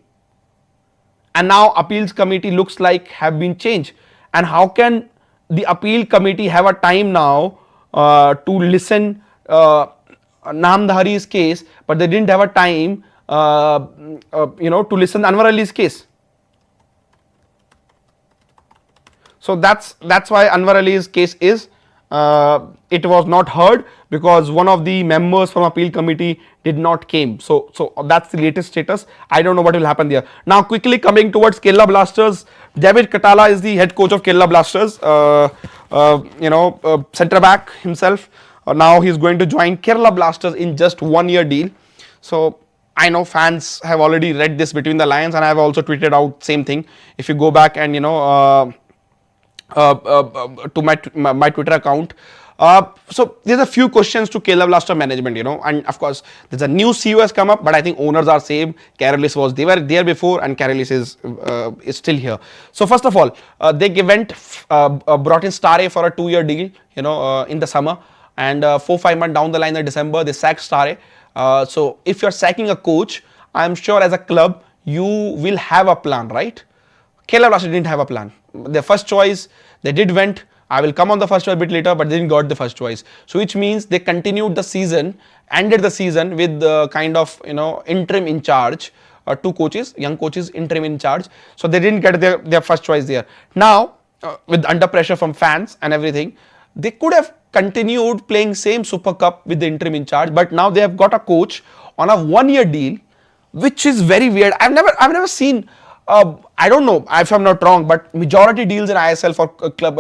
And now appeals committee looks like have been changed. And how can the appeal committee have a time now to listen Namdhari's case, but they didn't have a time you know, to listen Anwar Ali's case. So that's why Anwar Ali's case is it was not heard because one of the members from appeal committee did not came. So that's the latest status. I don't know what will happen there. Now quickly coming towards Kerala Blasters, David Katala is the head coach of Kerala Blasters, centre back himself. Now he's going to join Kerala Blasters in just 1 year deal. So I know fans have already read this between the lines, and I have also tweeted out same thing. If you go back and to my Twitter account. So there's a few questions to Kerala Blaster management, and of course there's a new CEO has come up, but I think owners are same. Karolis they were there before, and Karolis is still here. So first of all, they brought in Stare for a 2-year deal, in the summer, and 4-5 months down the line in December they sacked Stare. So if you're sacking a coach, I'm sure as a club you will have a plan, right? Kerala Blasters didn't have a plan. Their first choice, they did went. I will come on the first choice a bit later, but they didn't got the first choice. So which means they continued the season, ended the season with the kind of interim in charge, 2 coaches, young coaches, interim in charge. So they didn't get their first choice there. Now with under pressure from fans and everything, they could have continued playing same Super Cup with the interim in charge, but now they have got a coach on a 1-year deal, which is very weird. I've never seen. I don't know if I'm not wrong, but majority deals in ISL for club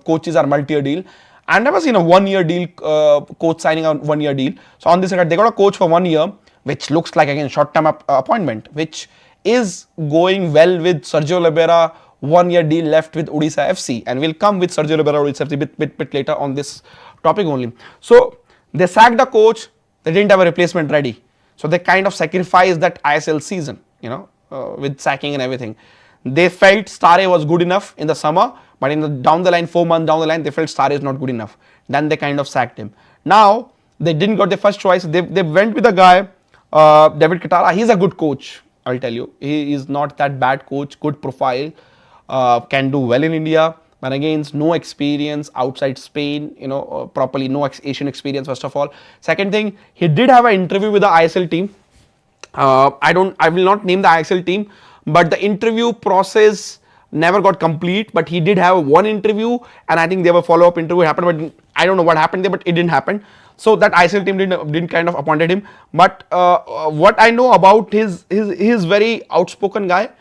coaches are multi-year deal. I've never seen a 1-year deal, coach signing a 1-year deal. So on this regard, they got a coach for 1 year, which looks like again short-term appointment, which is going well with Sergio Libera. 1-year deal left with Odisha FC, and we'll come with Sergio Libera Odisha FC bit later on this topic only. So they sacked the coach, they didn't have a replacement ready. So they kind of sacrificed that ISL season, with sacking and everything. They felt Stare was good enough in the summer, but down the line, 4 months down the line, they felt Stare is not good enough. Then they kind of sacked him. Now they didn't got the first choice. They went with a guy, David Katala. He's a good coach, I'll tell you. He is not that bad coach, good profile, can do well in India. But again, no experience outside Spain, properly, no Asian experience first of all. Second thing, he did have an interview with the ISL team. I will not name the ISL team, but the interview process never got complete. But he did have one interview, and I think there were follow-up interview happened, but I don't know what happened there, but it didn't happen. So that ISL team didn't kind of appointed him. But what I know about his very outspoken guy.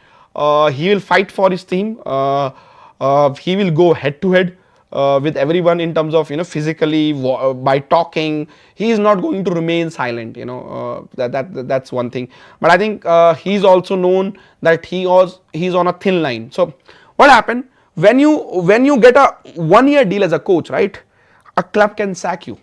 He will fight for his team. He will go head to head with everyone in terms of physically by talking. He is not going to remain silent. That's one thing. But I think he's also known that he's on a thin line. So what happened when you get a 1-year deal as a coach, right? A club can sack you.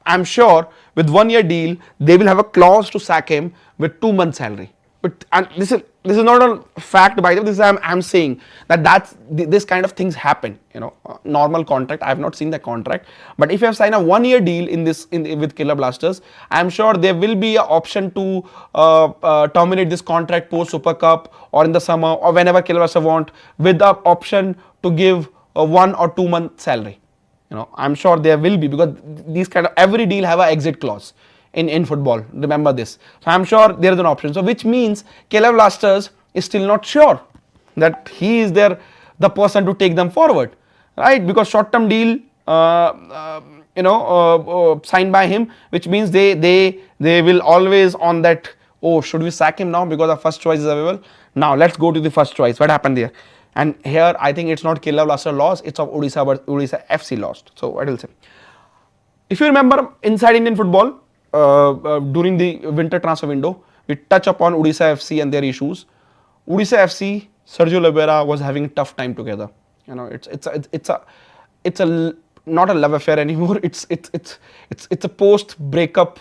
I'm sure with 1-year deal they will have a clause to sack him with 2 months salary. But and this is not a fact, by the way. This is I'm saying that's this kind of things happen. Normal contract. I have not seen the contract, but if you have signed a 1-year deal with Kerala Blasters, I'm sure there will be an option to terminate this contract post Super Cup or in the summer or whenever Kerala Blasters want, with the option to give a 1 or 2 month salary. I'm sure there will be, because these kind of every deal have an exit clause. In football, remember this. So I'm sure there is an option. So which means Kerala Blasters is still not sure that he is the person to take them forward, right? Because short-term deal, signed by him, which means they will always on that. Oh, should we sack him now because our first choice is available? Now let's go to the first choice. What happened there? And here I think it's not Kerala Blasters loss. It's of Odisha FC lost. So what will say? If you remember inside Indian football. During the winter transfer window, we touch upon Odisha FC and their issues. Odisha FC, Sergio Libera was having a tough time together. It's a not a love affair anymore. It's a post breakup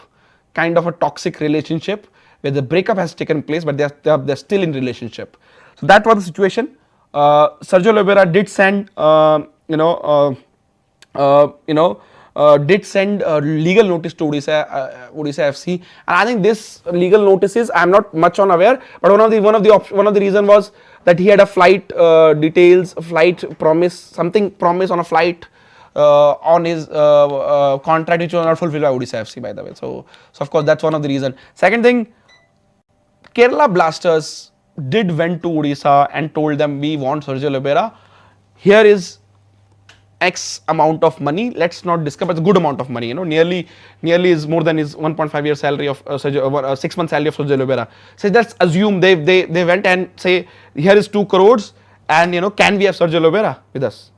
kind of a toxic relationship where the breakup has taken place, but they're still in relationship. So that was the situation. Sergio Libera did send did send a legal notice to Odisha FC, and I think this legal notices, I'm not much on aware, but one of the reason was that he had a flight details, flight promise on a flight on his contract, which was not fulfilled by Odisha FC, by the way. So of course that's one of the reason. Second thing, Kerala Blasters did went to Odisha and told them we want Sergio Libera. Here is X amount of money. Let's not discuss, but it's a good amount of money. Nearly is more than his 1.5-year salary of 6 month salary of Sergio Oliveira. So let's assume they went and say here is 2 crores, and can we have Sergio Oliveira with us?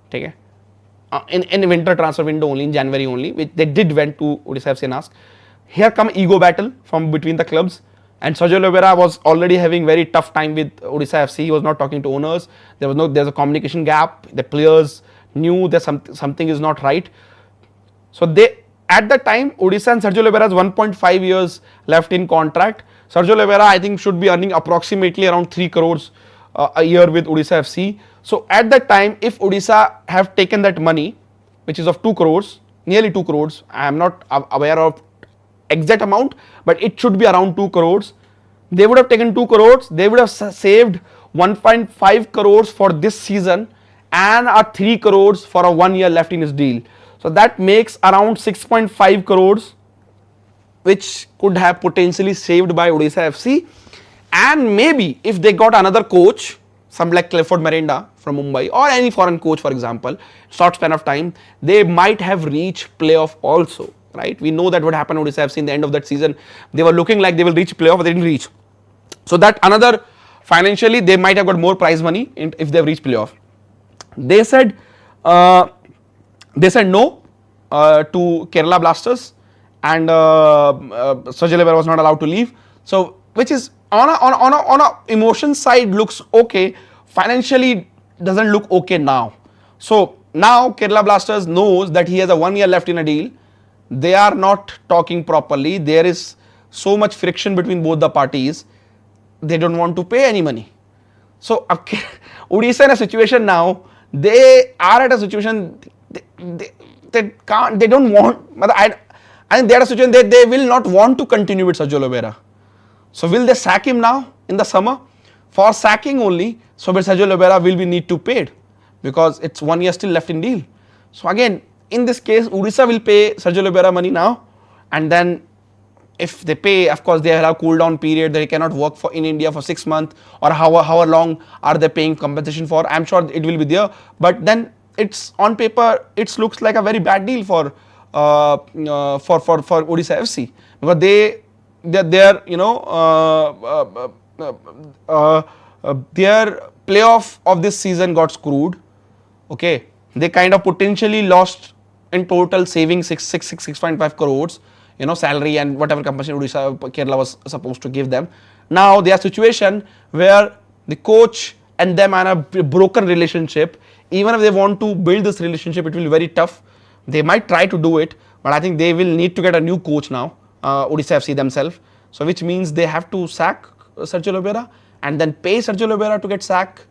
Okay. In winter transfer window only, in January only, which they did went to Odisha FC and ask. Here come ego battle from between the clubs. And Sergio Oliveira was already having very tough time with Odisha FC. He was not talking to owners. There's a communication gap. The players knew that something is not right. So at the time, Odisha and Sergio Oliveira has 1.5 years left in contract. Sergio Oliveira, I think, should be earning approximately around 3 crores a year with Odisha FC. So at that time, if Odisha have taken that money, which is of 2 crores, nearly 2 crores, I am not aware of exact amount, but it should be around 2 crores. They would have taken 2 crores, they would have saved 1.5 crores for this season and 3 crores for a 1 year left in his deal. So that makes around 6.5 crores, which could have potentially saved by Odisha FC. And maybe if they got another coach, some like Clifford Miranda from Mumbai, or any foreign coach, for example, short span of time, they might have reached playoff also. Right, we know that what happened to Odisha FC in the end of that season. They were looking like they will reach playoff, but they didn't reach. So that another, financially they might have got more prize money if they've reached playoff. They said no to Kerala Blasters, and Sergio Oliveira was not allowed to leave. So which is on a emotion side looks okay, financially doesn't look okay now. So now Kerala Blasters knows that he has a 1 year left in a deal. They are not talking properly. There is so much friction between both the parties. They don't want to pay any money. So Odisha in a situation now, they are at a situation they don't want. I think they are a situation they will not want to continue with Sergio Oliveira. So will they sack him now in the summer? For sacking only, so Sergio Oliveira will be need to paid, because it's 1 year still left in deal. So again, in this case, Odisha will pay Sergio Oliveira money now, and then if they pay, of course, they have a cool down period. They cannot work in India for 6 months, or how long are they paying compensation for? I'm sure it will be there, but then it's on paper, it looks like a very bad deal for Odisha FC, because their playoff of this season got screwed. Okay, they kind of potentially lost in total saving 6.5 crores, salary and whatever compensation Kerala was supposed to give them. Now they are situation where the coach and them are in a broken relationship. Even if they want to build this relationship, it will be very tough. They might try to do it, but I think they will need to get a new coach now, Odisha FC themselves. So which means they have to sack Sergio Oliveira and then pay Sergio Oliveira to get sacked.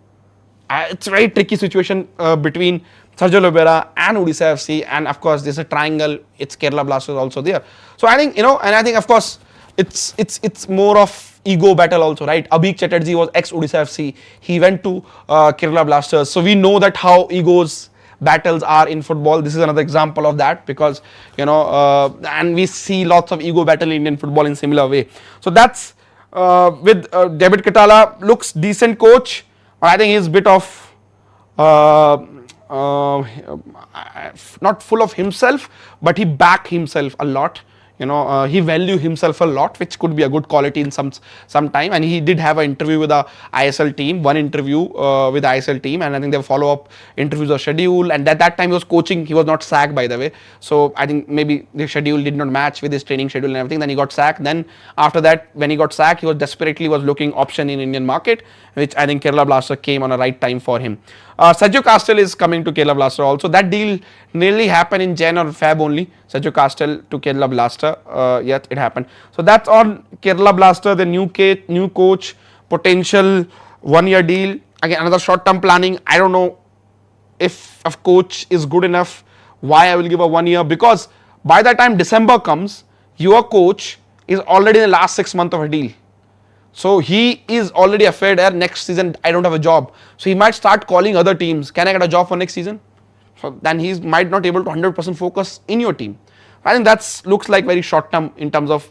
It's a very tricky situation between Sergio Oliveira and Odisha FC, and of course there's a triangle. It's Kerala Blasters also there. So I think and I think of course it's more of ego battle also, right? Abhik Chatterjee was ex Odisha FC. He went to Kerala Blasters. So we know that how egos battles are in football. This is another example of that, because and we see lots of ego battle in Indian football in similar way. So that's with David Katala, looks decent coach. I think he's a bit of not full of himself, but he back himself a lot. He value himself a lot, which could be a good quality in some time. And he did have an interview with the ISL team, one interview with the ISL team, and I think the follow-up interviews are scheduled. And at that time he was coaching, he was not sacked, by the way. So I think maybe the schedule did not match with his training schedule and everything. Then he got sacked. Then after that, when he got sacked, he was desperately looking option in Indian market, which I think Kerala Blaster came on a right time for him. Sergio Castel is coming to Kerala Blaster also. That deal nearly happened in Jan or Feb only. Sergio Castel to Kerala Blaster, yet it happened. So that's on Kerala Blaster, the new coach, potential 1 year deal. Again, another short term planning. I don't know if a coach is good enough. Why I will give a 1 year? Because by the time December comes, your coach is already in the last 6 months of a deal. So he is already afraid that next season I don't have a job. So he might start calling other teams. Can I get a job for next season? So then he might not able to 100% focus in your team. I think that looks like very short term in terms of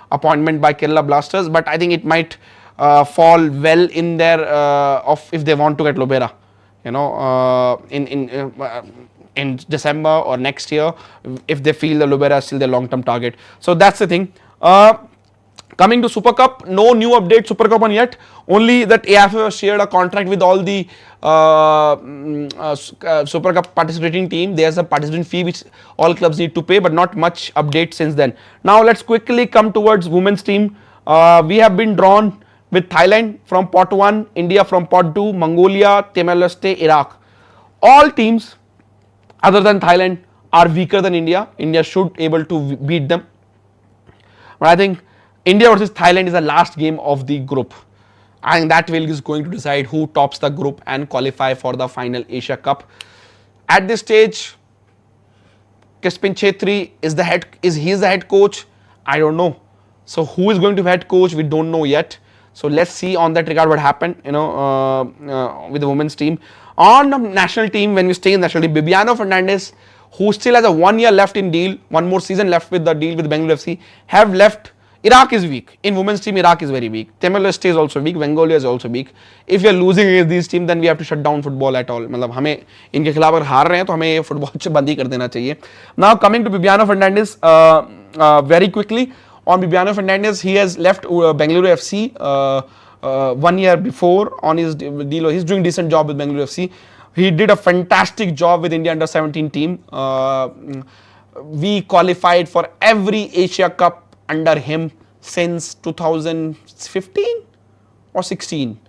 appointment by Kerala Blasters. But I think it might fall well in there of if they want to get Lobera. in December or next year, if they feel the Lubera is still their long-term target. So that's the thing. Coming to Super Cup, no new update Super Cup on yet. Only that AFF has shared a contract with all the Super Cup participating team. There's a participant fee which all clubs need to pay, but not much update since then. Now let's quickly come towards women's team. We have been drawn with Thailand from pot 1, India from pot 2, Mongolia, Timor-Leste, Iraq. All teams other than Thailand are weaker than India. India should able to beat them. But I think India versus Thailand is the last game of the group. I think that is going to decide who tops the group and qualify for the final Asia Cup. At this stage, Crispin Chetri is the head coach? I don't know. So who is going to be head coach? We don't know yet. So let's see on that regard what happened, with the women's team. On the national team, when we stay in the national team, Bibiano Fernandes, who still has a 1 year left in deal, one more season left with the deal with Bengaluru FC, have left. Iraq is weak. In women's team, Iraq is very weak. Timor-Leste is also weak. Mongolia is also weak. If we are losing against these teams, then we have to shut down football at all. मतलब हमें इनके खिलाफ अगर हार रहे हैं तो हमें ये फुटबॉल बंद ही कर देना चाहिए. Now coming to Bibiano Fernandes, very quickly on Bibiano Fernandes, he has left Bengaluru FC 1 year before on his deal. He's doing decent job with Bengaluru FC. He did a fantastic job with India under 17 team. We qualified for every Asia Cup under him since 2015 or 16.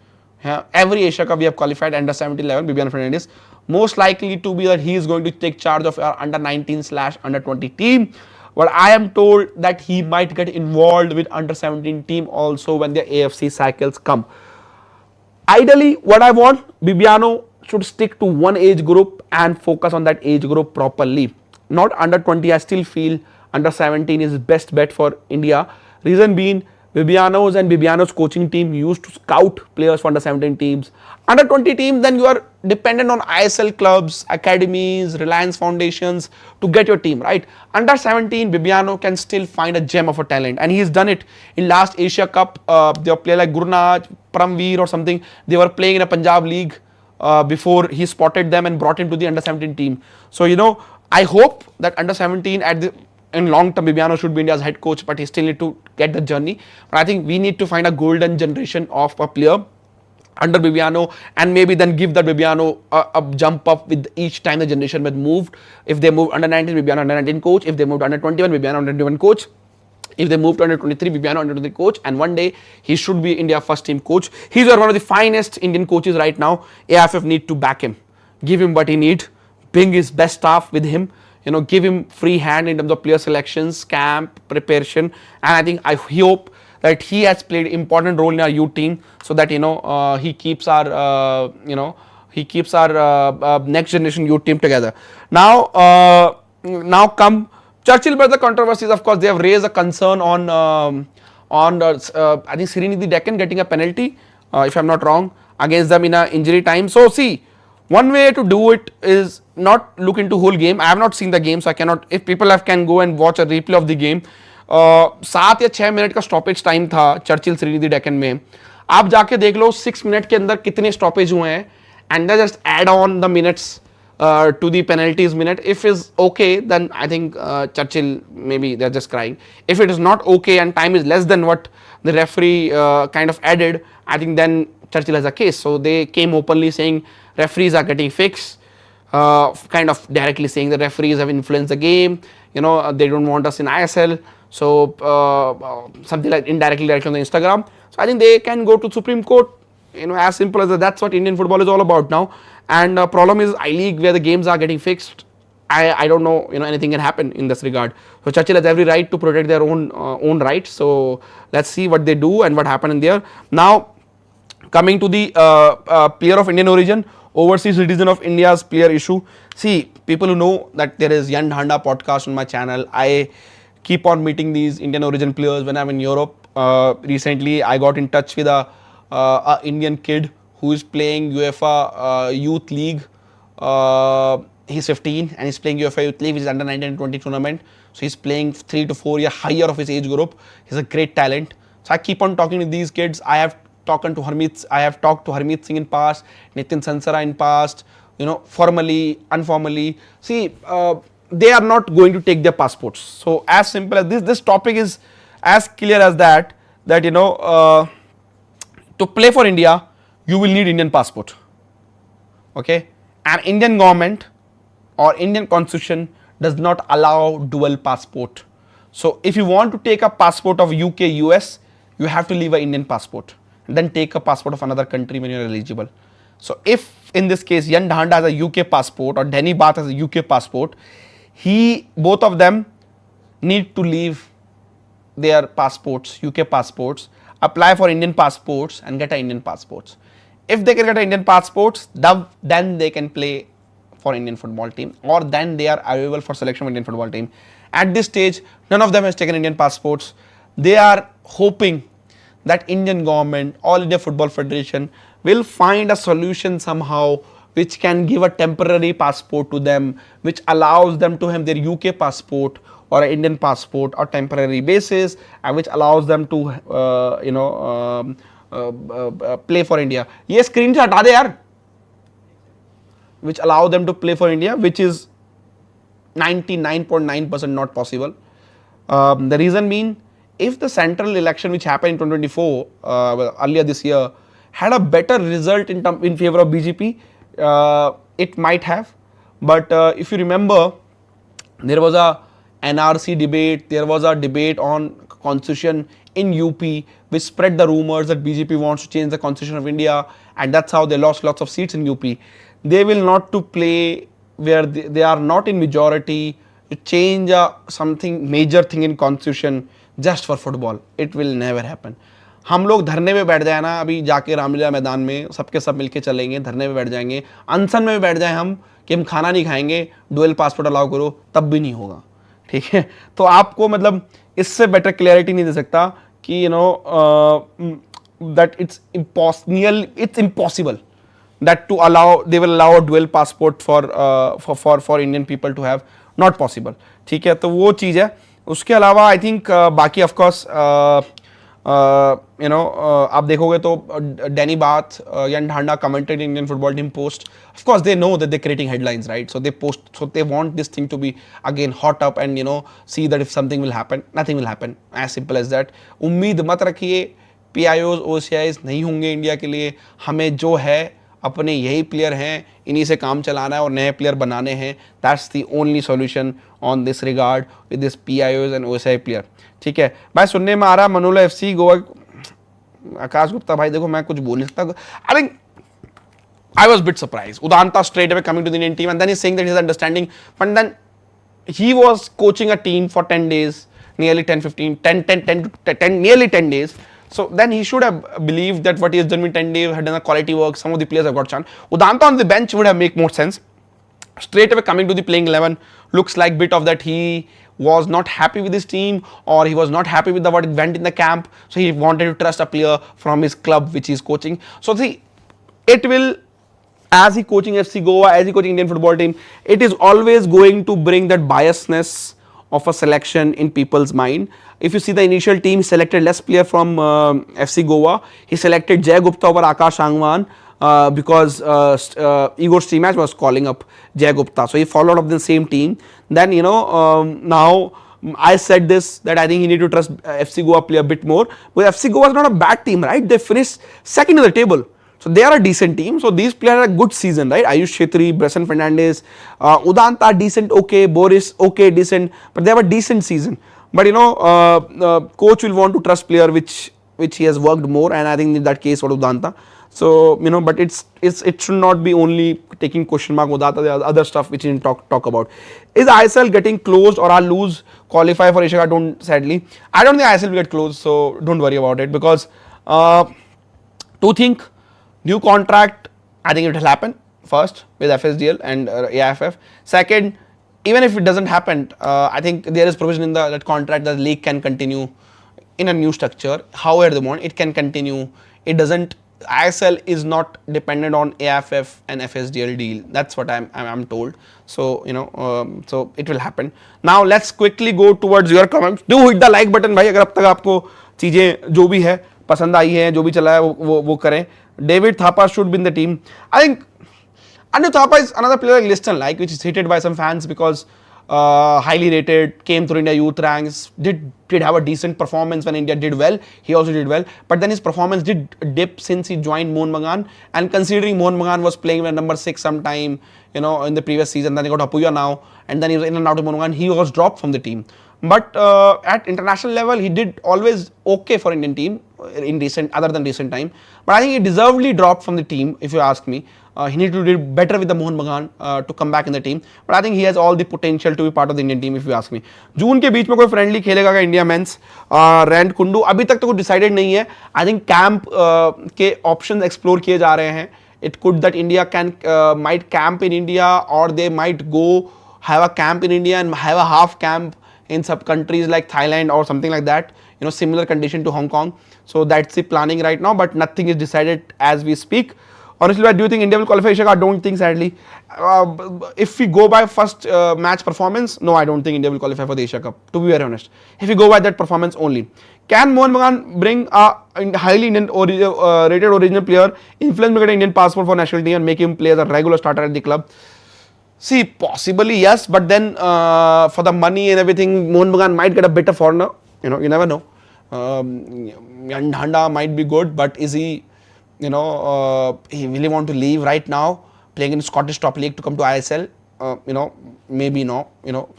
Yeah, every Asia Cup we have qualified under 17 level. Bibiano Fernandes, most likely to be that he is going to take charge of our under 19/under 20 team. But I am told that he might get involved with under 17 team also when the AFC cycles come. Ideally, what I want, Bibiano should stick to one age group and focus on that age group properly. Not under 20. I still feel under 17 is best bet for India. Reason being, Bibiano's coaching team used to scout players for under 17 teams. Under 20 teams, then you are dependent on ISL clubs, academies, Reliance foundations to get your team, right? Under 17, Bibiano can still find a gem of a talent, and he's done it in last Asia Cup. There were players like Gurnaj, Paramveer or something. They were playing in a Punjab league before he spotted them and brought him to the under 17 team. So I hope that under 17 in long term, Bibiano should be India's head coach, but he still need to get the journey. But I think we need to find a golden generation of a player under Bibiano, and maybe then give that Bibiano a jump up with each time the generation had moved. If they moved under 19, Bibiano under 19 coach. If they moved under 21, Bibiano under 21 coach. If they moved to under 23, Bibiano under 23 coach, and one day he should be India first team coach. He's one of the finest Indian coaches right now. AFF need to back him, give him what he needs, bring his best staff with him. Give him free hand in terms of player selections, camp, preparation, and I think I hope that he has played important role in our youth team, so that he keeps our next generation youth team together. Now come Churchill Brothers controversies. Of course, they have raised a concern on I think Srinidhi Deccan getting a penalty, if I'm not wrong, against them in a injury time. So see, one way to do it is not look into whole game. I have not seen the game, so I cannot. If people can go and watch a replay of the game. 7 या 6 minute का stoppage time था Churchill Srinidhi Deccan में. आप जाके देख लो 6 minute के अंदर कितने स्टॉपेज हुए हैं, and they just add on the minutes to the penalties minute. If is okay, then I think Churchill, maybe they're just crying. If it is not okay and time is less than what the referee kind of added, I think then Churchill has a case. So they came openly saying referees are getting fixed, kind of directly saying the referees have influenced the game, they don't want us in ISL. So something like indirectly on the Instagram. So I think they can go to Supreme Court, as simple as that. That's what Indian football is all about now. And problem is I-League, where the games are getting fixed. I don't know, anything can happen in this regard. So Churchill has every right to protect their own rights. So let's see what they do and what happened in there. Now coming to the player of Indian origin, overseas citizen of India's player issue. See, people who know that there is Yan Dhanda podcast on my channel, I keep on meeting these Indian origin players when I'm in Europe. Recently I got in touch with a Indian kid who is playing UEFA Youth League. He's 15 and he's playing UEFA Youth League, which is under 19 and 20 tournament. So he's playing 3 to 4 years higher of his age group. He's a great talent. So I keep on talking to these kids. I have talked to Harmeet Singh in past, Nitin Sansara in past, formally, informally. See, they are not going to take their passports. So as simple as this topic is as clear as that to play for India, you will need Indian passport. Okay, and Indian government or Indian constitution does not allow dual passport. So if you want to take a passport of UK, US, you have to leave an Indian passport and then take a passport of another country when you are eligible. So if in this case Yan Dhanda has a UK passport or Denny Bath has a UK passport, both of them need to leave their passports, UK passports, apply for Indian passports and get an Indian passports. If they can get an Indian passports, then they can play for Indian football team, or then they are available for selection for Indian football team. At this stage, none of them has taken Indian passports. They are hoping that Indian government, All India Football Federation will find a solution somehow which can give a temporary passport to them, which allows them to have their UK passport or an Indian passport or temporary basis, and which allows them to play for India. ये screen से हटा दे यार. Which allow them to play for India, which is 99.9% not possible. The reason being, if the central election which happened in 2024 earlier this year had a better result in favor of BJP, it might have. But if you remember, there was a NRC debate, there was a debate on constitution in UP which spread the rumors that BJP wants to change the constitution of India, and that's how they lost lots of seats in UP. They will not to play where they are not in majority to change something major thing in constitution just for football. It will never happen. हम लोग धरने पे बैठ जाए ना, अभी जाके रामलीला मैदान में सबके सब मिलके चलेंगे, धरने पे बैठ जाएंगे, अनशन में भी बैठ जाए हम कि हम खाना नहीं खाएंगे, डुअल पासपोर्ट अलाउ करो, तब भी नहीं होगा. ठीक है, तो आपको मतलब इससे बेटर क्लैरिटी नहीं दे सकता कि that it's impossible that to allow, they will allow a dual passport for Indian people to have, not possible. ठीक है, तो वो चीज़ है. उसके अलावा आई थिंक बाकी ऑफ कोर्स आप देखोगे तो Danny bath Yan Dhanda commented Indian football team post. Of course they know that they're creating headlines, right? So they post, so they want this thing to be again hot up and see that if something will happen, nothing will happen. As simple as that. उम्मीद मत रखिए, PIOs, OCIs नहीं होंगे India के लिए. हमें जो है अपने यही प्लेयर हैं, इन्हीं से काम चलाना है और नए प्लेयर बनाने हैं. That's the only solution on this regard with this PIOs and OCI player. ठीक है भाई, सुनने में आ रहा मनोला FC गोवा. आकाश गुप्ता भाई देखो मैं कुछ बोल नहीं सकता. I think I was a bit surprised. Udanta straight away coming to the Indian team, and then he's saying that he's understanding. But then he was coaching a team for 10 days, nearly 10, 15, 10, nearly 10 days. So then he should have believed that what he has done in 10 days, had done a quality work. Some of the players have got chance. Udanta on the bench would have made more sense. Straight away coming to the playing 11, looks like bit of that he was not happy with his team, or he was not happy with what went in the camp. So he wanted to trust a player from his club which he is coaching. So see, it will, as he coaching FC Goa, as he coaching Indian football team, it is always going to bring that biasness of a selection in people's mind. If you see the initial team, he selected less player from FC Goa. He selected Jay Gupta over Akash Angwan because Igor Stimac was calling up Jay Gupta. So he followed up the same team. Then now I said this, that I think he need to trust FC Goa play a bit more. But FC Goa is not a bad team, right? They finished second in the table. So they are a decent team. So these players are a good season, right? Ayush Chhetri, Bresson Fernandez, Udanta decent, okay, Boris okay, decent, but they have a decent season. But coach will want to trust player which he has worked more, and I think in that case for Udanta. So but it should not be only taking question mark Udanta. There are other stuff which we need to talk about. Is ISL getting closed, or I'll lose qualify for Asia Cup? Sadly, I don't think ISL will get closed. So don't worry about it, because to think. New contract, I think it will happen first with FSDL and AIFF. Second, even if it doesn't happen, I think there is provision in that contract that the league can continue in a new structure. However they want, it can continue. It doesn't. ISL is not dependent on AIFF and FSDL deal. That's what I'm told. So so it will happen. Now let's quickly go towards your comments. Do hit the like button, भाई. अगर अब तक आपको चीजें जो भी है पसंद आई है, जो भी चला है वो करें. David Thapa should be in the team. I think Anu Thapa is another player like Liston, like which is hated by some fans because highly rated, came through India youth ranks, did have a decent performance when India did well. He also did well, but then his performance did dip since he joined Mohun Bagan. And considering Mohun Bagan was playing with number 6 sometime, in the previous season, then he got Apuya now, and then he was in and out of Mohun Bagan. He was dropped from the team. But at international level, he did always okay for Indian team other than recent time. But I think he deservedly dropped from the team, if you ask me. He need to do better with the Mohun Bagan to come back in the team. But I think he has all the potential to be part of the Indian team, if you ask me. जून के बीच में कोई friendly खेलेगा क्या India mains? Rand Kundu अभी तक तो कुछ decided नहीं है. आई थिंक कैंप के ऑप्शन एक्सप्लोर किए जा रहे हैं. It could that India might camp in India, or they might go have a camp in India and have a half camp in some countries like Thailand or something like that. Similar condition to Hong Kong. So that's the planning right now, but nothing is decided as we speak. Honestly, do you think India will qualify Asia Cup? I don't think, sadly. If we go by first match performance, no, I don't think India will qualify for the Asia Cup, to be very honest. If we go by that performance only. Can Mohun Bagan bring a highly Indian rated original player, influence him to get an Indian passport for national team and make him play as a regular starter at the club? See, possibly yes, but then for the money and everything, Mohun Bagan might get a better foreigner. You never know. Yandhanda might be good, but is he... he really want to leave right now, playing in Scottish top league to come to ISL? Maybe no.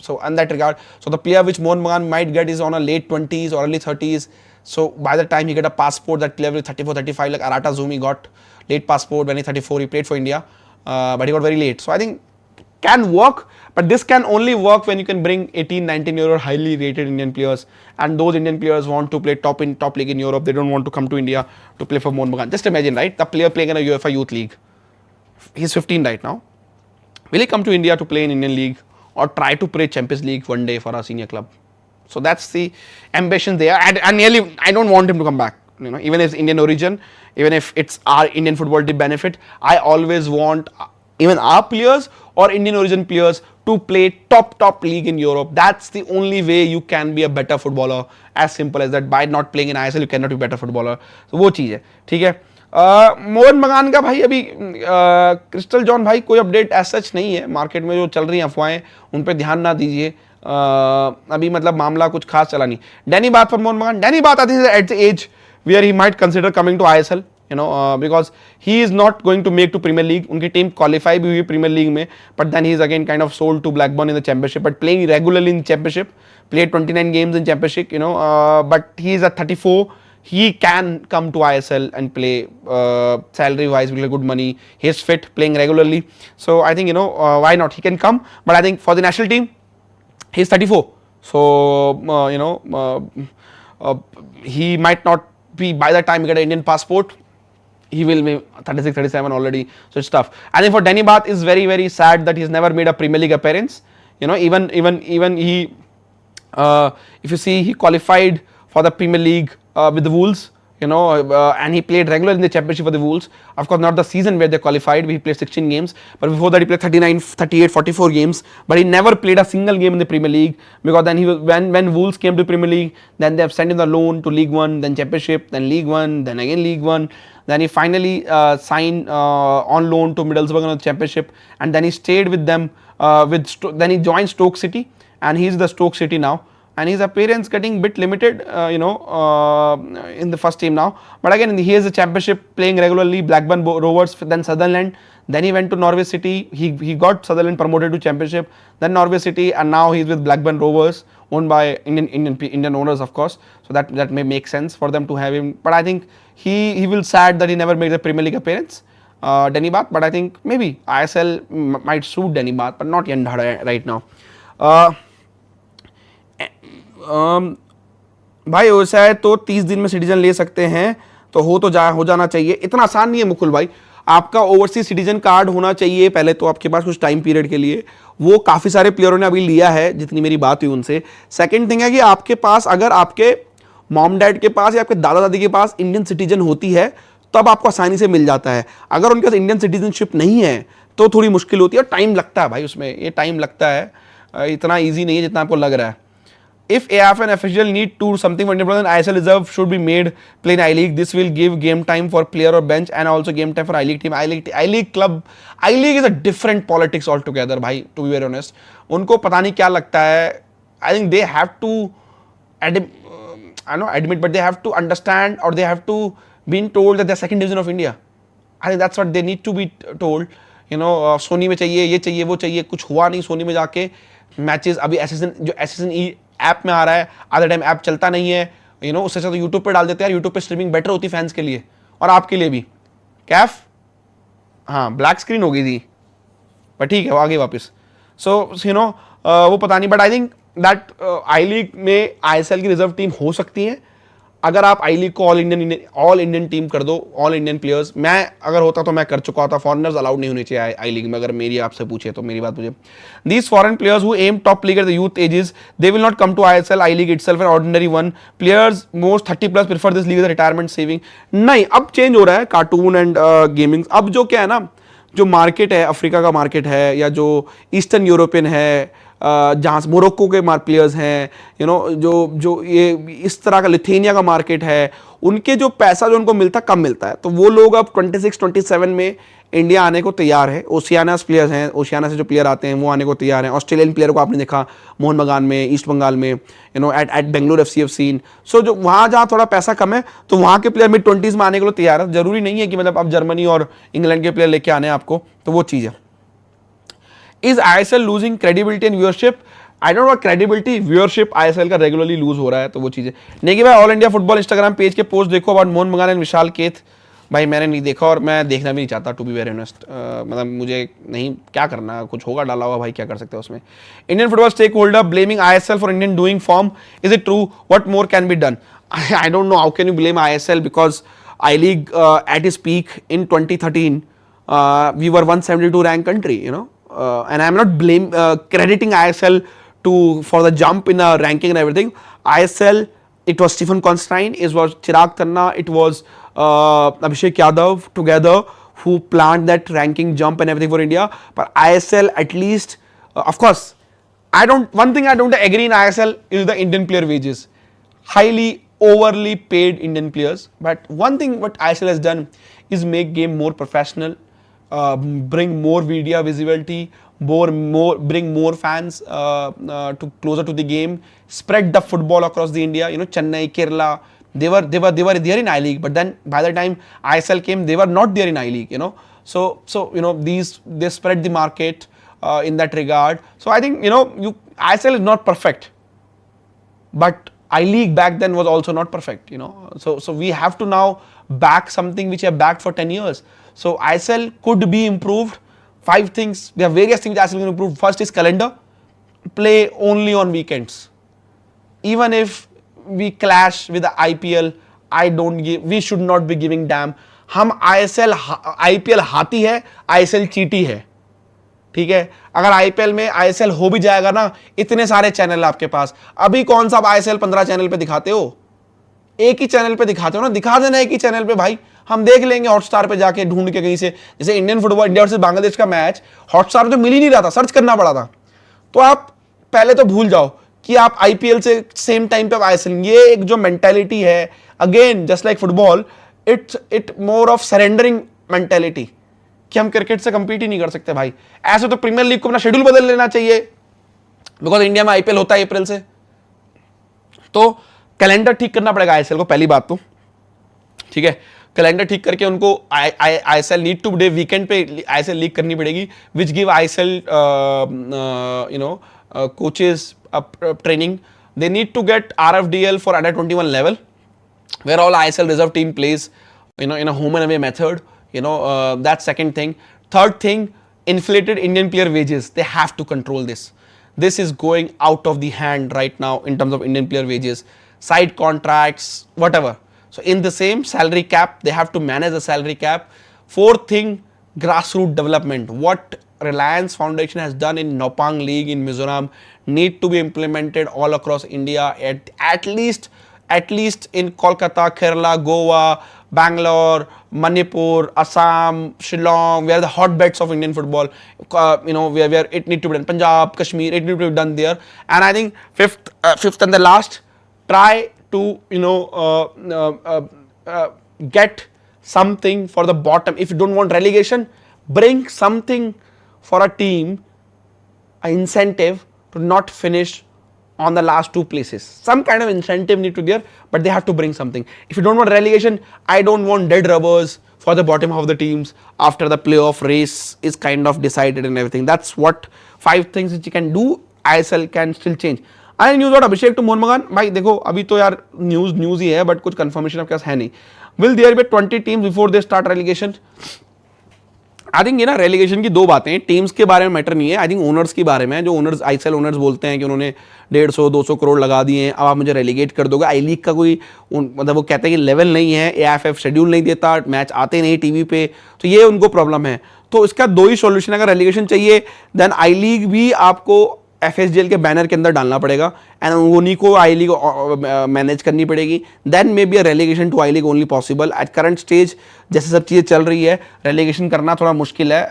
So in that regard, so the player which Mohun Bagan might get is on a late 20s or early 30s. So by the time he get a passport, that player will 34, 35, like Arata Zumi got late passport when he 34. He played for India, but he got very late. So I think can work, but this can only work when you can bring 18, 19-year-old highly rated Indian players, and those Indian players want to play top league in Europe. They don't want to come to India to play for Mohun Bagan. Just imagine, right? The player playing in a UEFA Youth League, he's 15 right now. Will he come to India to play in Indian League or try to play Champions League one day for a senior club? So that's the ambition there. And nearly, I don't want him to come back. Even if it's Indian origin, even if it's our Indian football to benefit, I always want even our players or Indian origin players to play top league in Europe. That's the only way you can be a better footballer. As simple as that. By not playing in ISL, you cannot be a better footballer. So वो चीज़ है, ठीक है. मोहन बगान का भाई अभी crystal John भाई कोई अपडेट एज सच नहीं है. मार्केट में जो चल रही हैं अफवाहें उन पर ध्यान ना दीजिए. अभी मतलब मामला कुछ खास चला नहीं. डैनी बात for Mohan Bagan. Danny Batth I think at the age where he might consider coming to ISL. Because he is not going to make to Premier League. उनकी टीम क्वालिफाई भी हुई Premier League में, but then he is again kind of sold to Blackburn in the Championship, but playing regularly in Championship, played 29 games in Championship, but he is at 34. He can come to ISL and play. Salary wise, will get good money. He is fit, playing regularly. So I think why not? He can come, but I think for the national team, he is 34. So he might not be, by the time he get an Indian passport, he will be 36, 37 already. So it's tough. I think for Danny Bath is very, very sad that he's never made a Premier League appearance. Even he, if you see, he qualified for the Premier League with the Wolves. And he played regular in the Championship for the Wolves. Of course, not the season where they qualified. He played 16 games, but before that he played 39, 38, 44 games. But he never played a single game in the Premier League, because then he was when Wolves came to Premier League, then they have sent him the loan to League One, then Championship, then League One, then again League One. Then he finally signed on loan to Middlesbrough in the Championship, and then he stayed with them. Then he joined Stoke City, and he's the Stoke City now. And his appearance getting bit limited, in the first team now. But again, he is a Championship playing regularly. Blackburn Rovers, then Sutherland. Then he went to Norwich City. He got Sutherland promoted to Championship. Then Norwich City, and now he's with Blackburn Rovers, owned by Indian owners, of course. So that may make sense for them to have him. But I think he will sad that he never made the Premier League appearance, Danny Bath. But I think maybe ISL might suit Danny Bath, but not Yandhara right now. भाई वैसा है तो 30 दिन में citizen ले सकते हैं, तो हो जाना चाहिए. इतना आसान नहीं है मुकुल भाई. आपका ओवरसीज सिटीजन कार्ड होना चाहिए पहले तो आपके पास कुछ टाइम पीरियड के लिए. वो काफ़ी सारे प्लेयरों ने अभी लिया है, जितनी मेरी बात हुई उनसे. सेकंड थिंग है कि आपके पास, अगर आपके मॉम डैड के पास या आपके दादा दादी के पास इंडियन सिटीजन होती है, तब आपको आसानी से मिल जाता है. अगर उनके पास इंडियन सिटीजनशिप नहीं है तो थोड़ी मुश्किल होती है, और टाइम लगता है भाई उसमें. ये टाइम लगता है, इतना ईजी नहीं है जितना आपको लग रहा है. if AFN official need to something for Indian players, ISL reserve should be made play in I League. This will give game time for player or bench and also game time for I League team. I League club, I League is a different politics altogether, भाई. To be very honest, उनको पता नहीं क्या लगता है. I think they have to admit, but they have to understand or they have to be told that they're second division of India. I think that's what they need to be told. Soni में चाहिए, ये चाहिए, वो चाहिए, कुछ हुआ नहीं सोनी में जाके. मैचेस अभी एसएसएन ई ऐप में आ रहा है, आधा टाइम ऐप चलता नहीं है. उससे तो यूट्यूब पे डाल देते हैं. यूट्यूब पे स्ट्रीमिंग बेटर होती फैंस के लिए और आपके लिए भी. कैफ, हाँ, ब्लैक स्क्रीन हो गई थी, पर ठीक है, वो आ गई वापस. सो वो पता नहीं, but I think that I league में आईएसएल की रिजर्व टीम हो सकती है अगर आप आई लीग को ऑल इंडियन टीम कर दो, ऑल इंडियन प्लेयर्स. मैं अगर होता तो मैं कर चुका होता. फॉरेनर्स अलाउड नहीं होने चाहिए आई लीग में. अगर मेरी आपसे पूछे तो मेरी बात पूछे, these foreign players who am top league at the youth ages, they will not come to ISL I league itself an ordinary one. Players most 30+ prefer this league as retirement saving. नहीं, अब change हो रहा है cartoon and gaming. अब जो क्या है ना, जो मार्केट है, अफ्रीका का मार्केट है या जो ईस्टर्न यूरोपियन है, जहाँ से मोरक्को के प्लेयर्स हैं, जो ये इस तरह का लिथुआनिया का मार्केट है, उनके जो पैसा जो उनको मिलता कम मिलता है. तो वो लोग अब 26-27 में इंडिया आने को तैयार है. ओशियाना प्लेयर्स हैं, ओशियाना से जो प्लेयर आते हैं वो आने को तैयार हैं. ऑस्ट्रेलियन प्लेयर को आपने देखा मोहन बगान में, ईस्ट बंगाल में, at Bengaluru FC off scene. So जो वहाँ जहाँ थोड़ा पैसा कम है तो वहाँ के प्लेयर मिड-20s में आने के लिए तैयार है. जरूरी नहीं है कि मतलब आप जर्मनी और इंग्लैंड के प्लेयर लेके आने आपको. तो वो चीज़ है. Is ISL losing credibility and viewership? I don't know about credibility, viewership ISL का रेगुलरली लूज हो रहा है. तो वो चीज़ है. नेगी भाई, all India football Instagram page के पोस्ट देखो अबाउट मोहन बगान एंड विशाल केत. भाई मैंने नहीं देखा और मैं देखना भी नहीं चाहता, टू बी वेरी ऑनेस्ट. मतलब मुझे नहीं, क्या करना, कुछ होगा डाला हुआ भाई, क्या कर सकते हैं उसमें. Indian football stakeholder blaming ISL for Indian doing form. Is it true? What more can be done? I don't know how can you blame ISL because I league at is peak in 2013 we were 172 ranked country, and I'm not crediting ISL for the jump in the ranking and everything. ISL, it was Stephen Constantine, it was Chirag Tanna, it was Abhishek Yadav together who planned that ranking jump and everything for India. But ISL, at least, of course, one thing I don't agree in ISL is the Indian player wages. Highly overly paid Indian players. But one thing what ISL has done is make game more professional. Bring more media visibility, bring more fans to closer to the game, spread the football across the India. Chennai, Kerala, they were there in I League, but then by the time ISL came, they were not there in I League. So they spread the market in that regard. So I think ISL is not perfect, but I League back then was also not perfect. So we have to now back something which we have backed for 10 years. So ISL could be improved. 5 things. There are various things ISL can improve. First is calendar. Play only on weekends. Even if we clash with the IPL, we should not be giving damn. हम IPL हाथी है, ISL चीटी है. ठीक है, अगर IPL में ISL हो भी जाएगा ना, इतने सारे चैनल आपके पास. अभी कौन सा ISL 15 चैनल पे दिखाते हो? एक ही चैनल पे दिखाते हो ना, दिखा देना एक ही चैनल पे भाई. हम देख लेंगे हॉटस्टार पे जाके ढूंढ के कहीं से. जैसे Indian football, India versus Bangladesh का मैच हॉटस्टार पे तो मिल ही नहीं रहा था, सर्च करना पड़ा था. तो आप पहले तो भूल जाओ कि आप IPL से सेम टाइम पे ISL. ये एक जो मेंटालिटी है, again just like football, it more of surrendering mentality कि हम क्रिकेट से कंपीट ही नहीं कर सकते भाई. ऐसे तो प्रीमियर लीग को अपना शेड्यूल बदल लेना चाहिए, बिकॉज इंडिया में IPL होता है अप्रैल से. तो कैलेंडर ठीक करना पड़ेगा ISL को, पहली बात तो. ठीक है, कैलेंडर ठीक करके उनको ISL need to day weekend पे ISL लीग करनी पड़ेगी, which give ISL coaches training. They need to get RFDL for under 21 level, where all ISL reserve team plays in a home and away method. That's second thing. Third thing, inflated Indian player wages. They have to control this. This is going out of the hand right now in terms of Indian player wages, side contracts, whatever. So in the same salary cap, they have to manage the salary cap. Fourth thing, grassroots development. What Reliance Foundation has done in Nopang League in Mizoram need to be implemented all across India, at least in Kolkata, Kerala, Goa, Bangalore, Manipur, Assam, Shillong, we are the hotbeds of Indian football. Where it need to be done. Punjab, Kashmir, it need to be done there. And I think fifth and the last, try to get something for the bottom. If you don't want relegation, bring something for a team, an incentive to not finish on the last two places. Some kind of incentive need to be there, but they have to bring something. If you don't want relegation, I don't want dead rubbers for the bottom of the teams after the playoff race is kind of decided and everything. That's what 5 things which you can do. ISL can still change. I news और अभिषेक to Mohan Bagan भाई देखो अभी तो यार news ही है but कुछ confirmation आपके पास है नहीं. Will there be 20 teams before they start relegation? I think ये ना रेलिगेशन की 2 बातें, टीम्स के बारे में मैटर नहीं है, आई थिंक ओनर्स के बारे में. जो ओनर्स आईएसएल ओनर्स बोलते हैं कि उन्होंने 150-200 करोड़ लगा दिए हैं, अब आप मुझे रेलिगेट कर दोगे. आई लीग का कोई मतलब वो कहते हैं कि लेवल नहीं है, एएफएफ शेड्यूल नहीं देता, मैच आते नहीं टीवी पे, तो ये उनको प्रॉब्लम है. तो इसका 2 ही सॉल्यूशन. अगर रेलिगेशन चाहिए देन आई लीग भी आपको एफएसडीएल के बैनर के अंदर डालना पड़ेगा एंड उन्हीं को आई लीग मैनेज करनी पड़ेगी. Then maybe a relegation to I league only possible. At current stage जैसे सब चीज़ें चल रही है, रेलिगेशन करना थोड़ा मुश्किल है.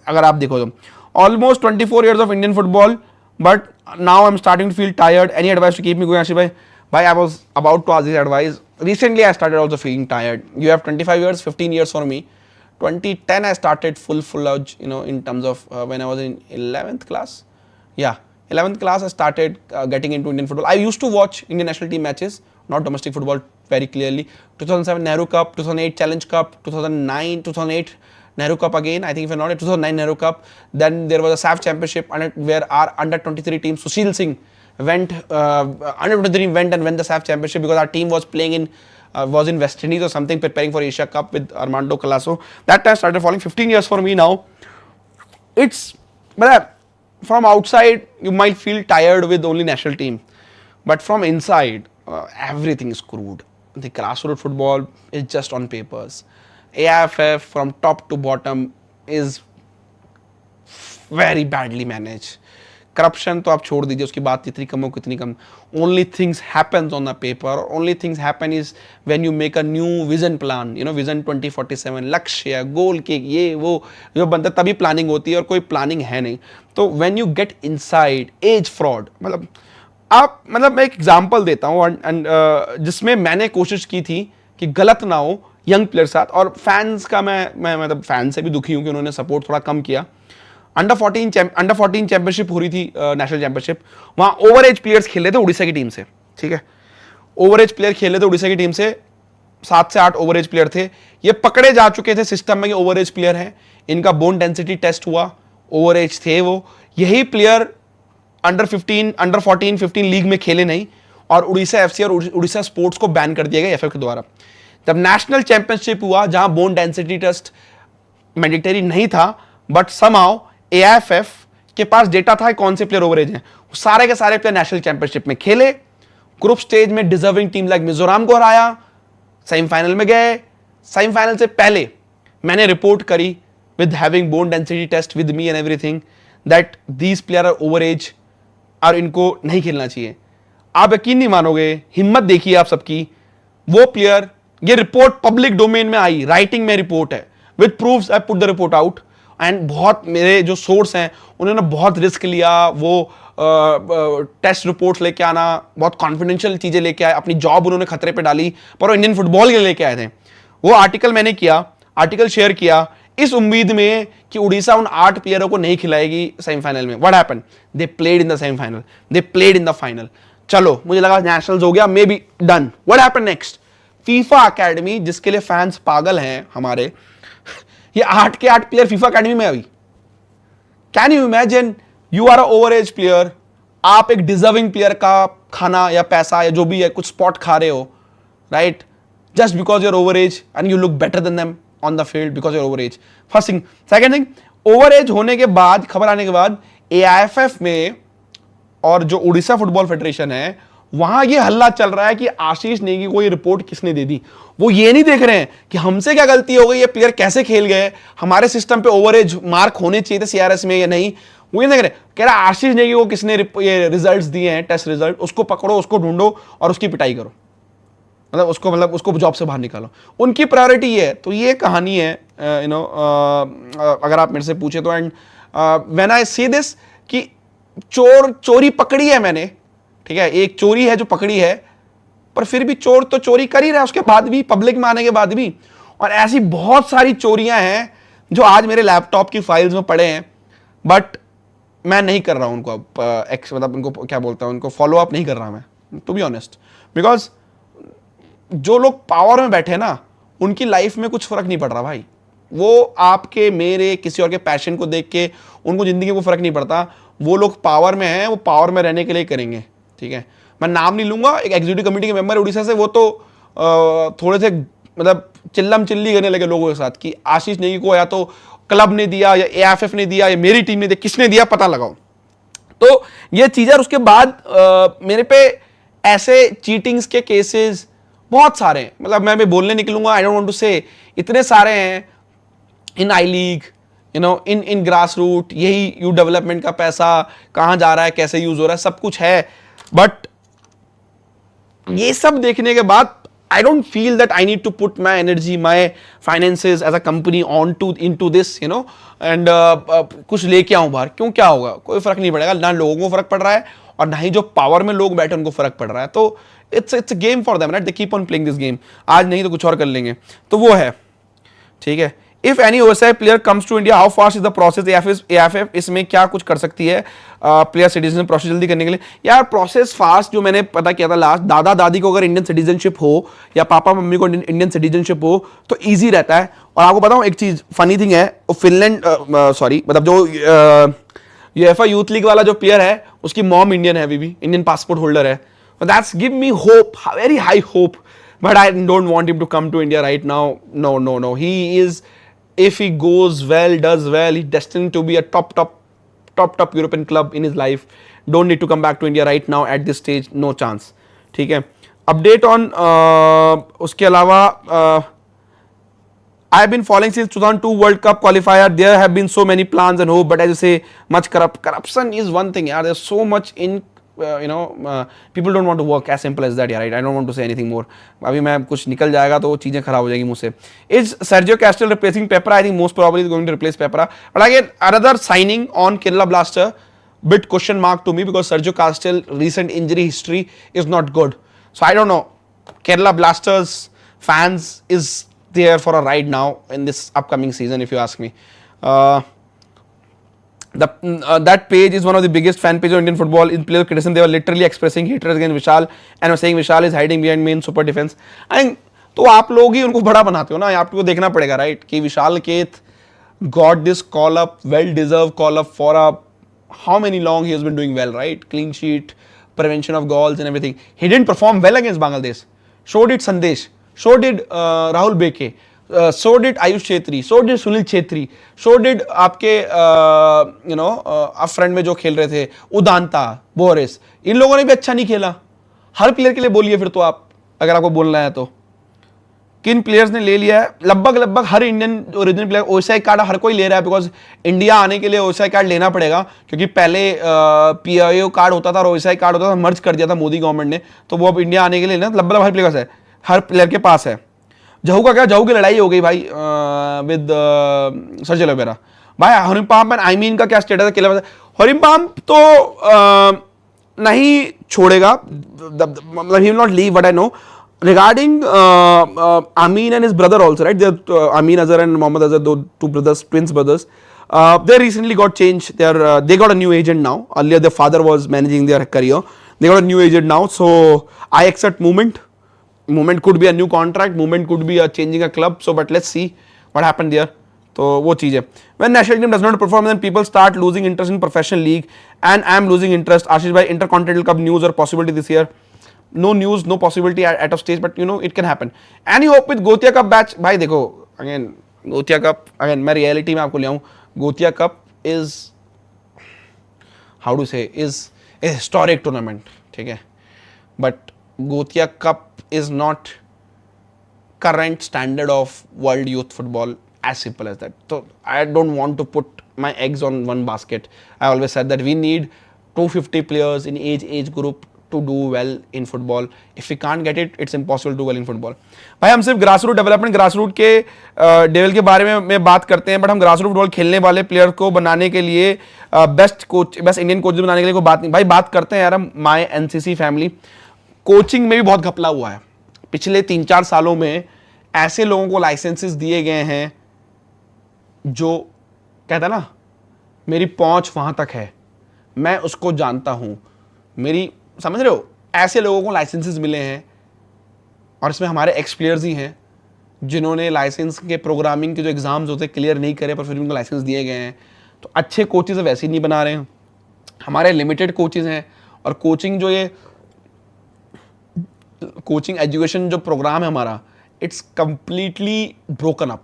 अगर आप देखो तो almost 24 years of Indian football, but now I am starting to feel tired. Any advice to keep me going Ashish भाई? भाई I was about to ask this advice. Recently I started also feeling tired. You have 25 years, 15 years for me. 2010 I started full-fledged, in terms of when I was in 11th class. Yeah. 11th class I started getting into Indian football. I used to watch Indian national team matches, not domestic football very clearly. 2007 Nehru Cup, 2008 Challenge Cup, 2008 Nehru Cup again, I think if I'm not, 2009 Nehru Cup. Then there was a SAF Championship where our under 23 team, Sushil Singh went, under 23 went and won the SAF Championship because our team was playing was in West Indies or something, preparing for Asia Cup with Armando Colasso. That time started falling. 15 years for me now. But from outside you might feel tired with only national team, but from inside everything is screwed. The grassroots football is just on papers. AIFF from top to bottom is very badly managed. Corruption तो आप छोड़ दीजिए, उसकी बात जितनी कम हो कितनी कम. Only things happens on the paper. Only things happen is when you make a new vision plan, vision 2047, लक्ष्य, गोल के ये वो जो बनता है तभी प्लानिंग होती है और कोई प्लानिंग है नहीं. तो when you get inside age fraud, मतलब मैं एक एग्जांपल देता हूँ जिसमें मैंने कोशिश की थी कि गलत ना हो यंग प्लेयर साथ. और फैंस का मैं मतलब फैन से भी दुखी हूँ कि उन्होंने सपोर्ट थोड़ा कम किया. अंडर 14 चैंपियनशिप हो रही थी, नेशनल चैंपियनशिप. वहां ओवर एज प्लेयर्स खेल रहे थे उड़ीसा की टीम से. ठीक है, ओवर एज प्लेयर खेल रहे थे उड़ीसा की टीम से. 7 से 8 ओवर एज प्लेयर थे. ये पकड़े जा चुके थे सिस्टम में कि ओवर एज प्लेयर हैं. इनका बोन डेंसिटी टेस्ट हुआ, ओवर एज थे वो. यही प्लेयर अंडर 14, 15 लीग में खेले नहीं और उड़ीसा एफसी और उड़ीसा स्पोर्ट्स को बैन कर दिया गया एफएफ के द्वारा. जब नेशनल चैंपियनशिप हुआ जहां बोन डेंसिटी टेस्ट मैंडेटरी नहीं था, बट समहाउ एआईएफएफ के पास डेटा था कौन से प्लेयर ओवर एज हैं. सारे के सारे प्लेयर नेशनल चैंपियनशिप में खेले. ग्रुप स्टेज में डिजर्विंग टीम लाइक मिजोरम को हराया, सेमीफाइनल में गए. सेमीफाइनल से पहले मैंने रिपोर्ट करी with having bone density test with me and everything that these player are over age और इनको नहीं खेलना चाहिए. आप यकीन नहीं मानोगे, हिम्मत देखिए आप सबकी. वो प्लेयर, ये रिपोर्ट पब्लिक डोमेन में आई, राइटिंग में रिपोर्ट है with proofs. I put the report out and बहुत मेरे जो सोर्स हैं उन्होंने बहुत रिस्क लिया. वो टेस्ट रिपोर्ट्स लेके आना, बहुत कॉन्फिडेंशियल चीजें लेके आए, अपनी जॉब उन्होंने खतरे पे डाली, पर वो इंडियन फुटबॉल के लिए लेके आए थे. वो आर्टिकल मैंने किया, आर्टिकल शेयर किया इस उम्मीद में कि उड़ीसा उन 8 प्लेयरों को नहीं खिलाएगी सेमीफाइनल में. What happened? They played in the semifinal, they played in the final. चलो मुझे लगा नेशनल्स हो गया, may be done. What happened next? FIFA academy, जिसके लिए फैंस पागल हैं हमारे, ये 8 के 8 प्लेयर फीफा एकेडमी में अभी. Can you imagine? You are a over age player, आप एक डिजर्विंग प्लेयर का खाना या पैसा या जो भी है कुछ स्पॉट खा रहे हो, right? Just because you're over age and you look better than them on the field because you're over age. First thing. Second thing, over age होने के बाद, खबर आने के बाद एआईएफएफ में और जो उड़ीसा फुटबॉल फेडरेशन है वहां ये हल्ला चल रहा है कि आशीष नेगी को ये रिपोर्ट किसने दे दी. वो ये नहीं देख रहे हैं कि हमसे क्या गलती हो गई, ये प्लेयर कैसे खेल गए, हमारे सिस्टम पे ओवर एज मार्क होने चाहिए थे सीआरएस में या नहीं. वो ये देख रहे, कह रहा आशीष नेगी को किसने ये रिजल्ट्स दिए हैं, टेस्ट रिजल्ट, उसको पकड़ो, उसको ढूंढो और उसकी पिटाई करो. मतलब उसको जॉब से बाहर निकालो, उनकी प्रायोरिटी ये है। तो ये कहानी है अगर आप मेरे से पूछे तो। And when I see this कि चोरी पकड़ी है मैंने, ठीक है, एक चोरी है जो पकड़ी है, पर फिर भी चोर तो चोरी कर ही रहा है उसके बाद भी, पब्लिक में आने के बाद भी। और ऐसी बहुत सारी चोरियां हैं जो आज मेरे लैपटॉप की फाइल्स में पड़े हैं, बट मैं नहीं कर रहा हूं उनको मतलब उनको क्या बोलता हूं, उनको फॉलो अप नहीं कर रहा मैं, टू बी ऑनेस्ट। बिकॉज जो लोग पावर में बैठे ना, उनकी लाइफ में कुछ फर्क नहीं पड़ रहा भाई। वो आपके मेरे किसी और के पैशन को देख के उनको जिंदगी को फर्क नहीं पड़ता। वो लोग पावर में हैं, वो पावर में रहने के लिए करेंगे, ठीक है। मैं नाम नहीं लूंगा, एक एग्जीक्यूटिव कमेटी के मेंबर उड़ीसा से, वो तो थोड़े से मतलब चिल्लम चिल्ली करने लगे लोगों के साथ कि आशीष नेगी को या तो क्लब ने दिया या एएफएफ ने दिया या मेरी टीम ने दिया, किसने दिया पता लगाओ। तो ये चीजें, उसके बाद मेरे पे ऐसे चीटिंग्स के केसेस बहुत सारे हैं, मतलब मैं भी बोलने निकलूंगा, आई डोंट वांट टू से, इतने सारे हैं। इन आई लीग, इन ग्रास रूट, यही यू डेवलपमेंट का पैसा कहां जा रहा है, कैसे यूज हो रहा है, सब कुछ है। बट ये सब देखने के बाद I don't feel that I need to put my energy, my finances as a company into this, and कुछ लेके आऊं बाहर, क्यों, क्या होगा, कोई फर्क नहीं पड़ेगा, ना लोगों को फर्क पड़ रहा है और ना ही जो पावर में लोग बैठे उनको फर्क पड़ रहा है। तो it's a game for them, right, they keep on playing this game, आज नहीं तो कुछ और कर लेंगे। तो वो है, ठीक है। If any OCI player comes to India, how fast is the process, AFF इसमें क्या कुछ कर सकती है प्लेयर सिटीजन प्रोसेस जल्दी करने के लिए? यार प्रोसेस फास्ट, जो मैंने पता किया था लास्ट, दादा दादी को अगर इंडियन सिटीजनशिप हो या पापा मम्मी को इंडियन सिटीजनशिप हो तो ईजी रहता है। और आपको बताऊं एक चीज, फनी थिंग है, फिनलैंड मतलब जो यूएफए यूथ लीग वाला जो प्लेयर है, उसकी मॉम इंडियन है, अभी भी इंडियन पासपोर्ट होल्डर है। That's give me hope, very high hope, but I don't want him to come to India right now. No, he is, if he goes well, does well, he's destined to be a top European club in his life. Don't need to come back to India right now at this stage, no chance. ठीक है। Update on उसके अलावा I have been following since 2002 World Cup qualifier. There have been so many plans and hope, but as you say, much corruption is one thing. यार, there's so much in people don't want to work, as simple as that, yeah, right? I don't want to say anything more. अभी मैं कुछ निकल जाएगा तो चीजें खराब हो जाएगी मुंह से। Is Sergio Castel replacing Pepra? I think most probably is going to replace Pepra. But again, another signing on Kerala Blaster, bit question mark to me, because Sergio Castel recent injury history is not good. So I don't know. Kerala Blasters fans is there for a ride now in this upcoming season, if you ask me. That page is one of the biggest fan pages of Indian football. In player criticism, they were literally expressing hatred against Vishal and were saying Vishal is hiding behind main super defense. I think तो आप लोग ही उनको बड़ा बनाते हो ना, आपको देखना पड़ेगा, राइट, कि विशाल केत got this call up, well deserved call up for a how many long he has been doing well, right? Clean sheet, prevention of goals and everything. He didn't perform well against Bangladesh. So did Sandesh. So did Rahul Beke. So did Ayush Chhetri, so did Sunil Chhetri, so did आपके front में जो खेल रहे थे Udanta, Boris, इन लोगों ने भी अच्छा नहीं खेला। हर प्लेयर के लिए बोलिए फिर तो आप, अगर आपको बोलना है तो किन प्लेयर्स ने ले लिया है? लगभग हर Indian original player, OSI card हर कोई ले रहा है, बिकॉज इंडिया आने के लिए ओएसआई कार्ड लेना पड़ेगा, क्योंकि पहले पीआईओ कार्ड होता था और ओएसआई कार्ड होता था, मर्ज कर दिया था मोदी गवर्नमेंट ने, तो वो अब इंडिया आने के लिए ना लगभग हर प्लेयर है, हर प्लेयर के पास है। जहू का क्या, जहू की लड़ाई हो गई भाई विद सर्जियो ओलिवेरा भाई। हरिम्पाम एंड आईमीन का क्या स्टेटस है? हरिम्पाम तो नहीं छोड़ेगा, मतलब he will not leave, what I know regarding Amin and his brother also, right? Amin Azhar and Mohammad Azhar, two brothers, twins brothers. They recently got changed. They got a new agent now. Earlier their father was managing their career. They got a new agent now. So I accept movement. Movement could be a new contract. Movement could be a changing a club. So but let's see what happened there. तो वो चीज़ है। When national team does not perform, then people start losing interest in professional league, and I am losing interest. Ashish bhai, Intercontinental Cup news or possibility this year? No news, no possibility at of stage, but it can happen. Any hope with Gotia Cup batch? भाई देखो, again Gotia Cup, again मैं reality में आपको ले आऊँ, Gotia Cup is, how to say, is a historic tournament, ठीक है, but Gotia Cup is not current standard of world youth football, as simple as that. So I don't want to put my eggs on one basket. I always said that we need 250 players in age group to do well in football. If we can't get it, it's impossible to do well in football. भाई हम सिर्फ grass root development, grass root के level के बारे में बात करते हैं, बट हम ग्रास रूट फुटबॉल खेलने वाले प्लेयर को बनाने के लिए बेस्ट इंडियन कोच बनाने के लिए कोई बात नहीं भाई. बात करते हैं यार हम माय एनसीसी फैमिली. कोचिंग में भी बहुत घपला हुआ है. पिछले 3-4 सालों में ऐसे लोगों को लाइसेंसेस दिए गए हैं जो कहता ना मेरी पहुंच वहां तक है, मैं उसको जानता हूं, मेरी समझ रहे हो, ऐसे लोगों को लाइसेंसेस मिले हैं. और इसमें हमारे एक्स प्लेयर्स ही हैं जिन्होंने लाइसेंस के प्रोग्रामिंग के जो एग्जाम्स होते हैं क्लियर नहीं करे, पर फिर उनको लाइसेंस दिए गए हैं. तो अच्छे कोचेज वैसे ही नहीं बना रहे हैं. हमारे लिमिटेड कोचेज हैं. और कोचिंग जो ये कोचिंग एजुकेशन जो प्रोग्राम है हमारा, it's completely broken up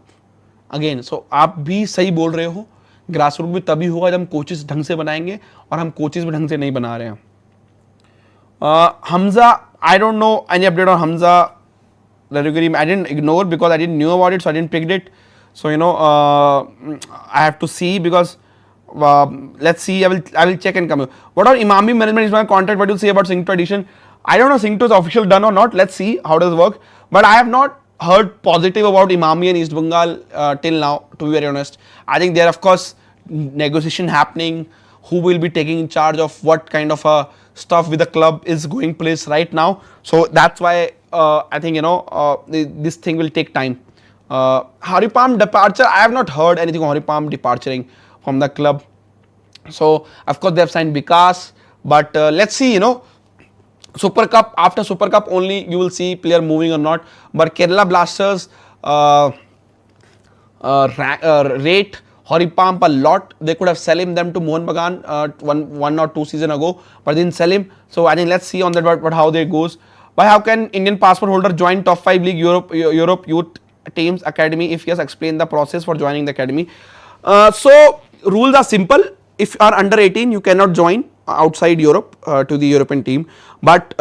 again. सो आप भी सही बोल रहे हो, ग्रास रूट भी तभी होगा जब हम कोचेस ढंग से बनाएंगे, और हम कोचेस भी ढंग से नहीं बना रहे हैं. Hamza, I don't know any update on Hamza. I didn't ignore because I didn't knew about it, so I didn't pick it. So I have to see because let's see. I will check and come. What about Imami management is my contract? What do you say about Singto edition? I don't know Singto's official done or not. Let's see how does it work. But I have not heard positive about Imami and East Bengal till now. To be very honest, I think there of course negotiation happening. Who will be taking in charge of what kind of stuff with the club is going place right now. So that's why I think this thing will take time. Haripam departure, I have not heard anything on Haripam departuring from the club. So of course they have signed Vikas, but let's see. Super Cup, after Super Cup only you will see player moving or not. But Kerala Blasters rate Haripam a lot. They could have sold them to Mohan Bagan one or two season ago, but they didn't sell him. So I think let's see on that but how they goes. Why how can Indian passport holder join top 5 league Europe youth teams academy? If yes, explain the process for joining the academy. So rules are simple. If you are under 18, you cannot join outside Europe to the European team. But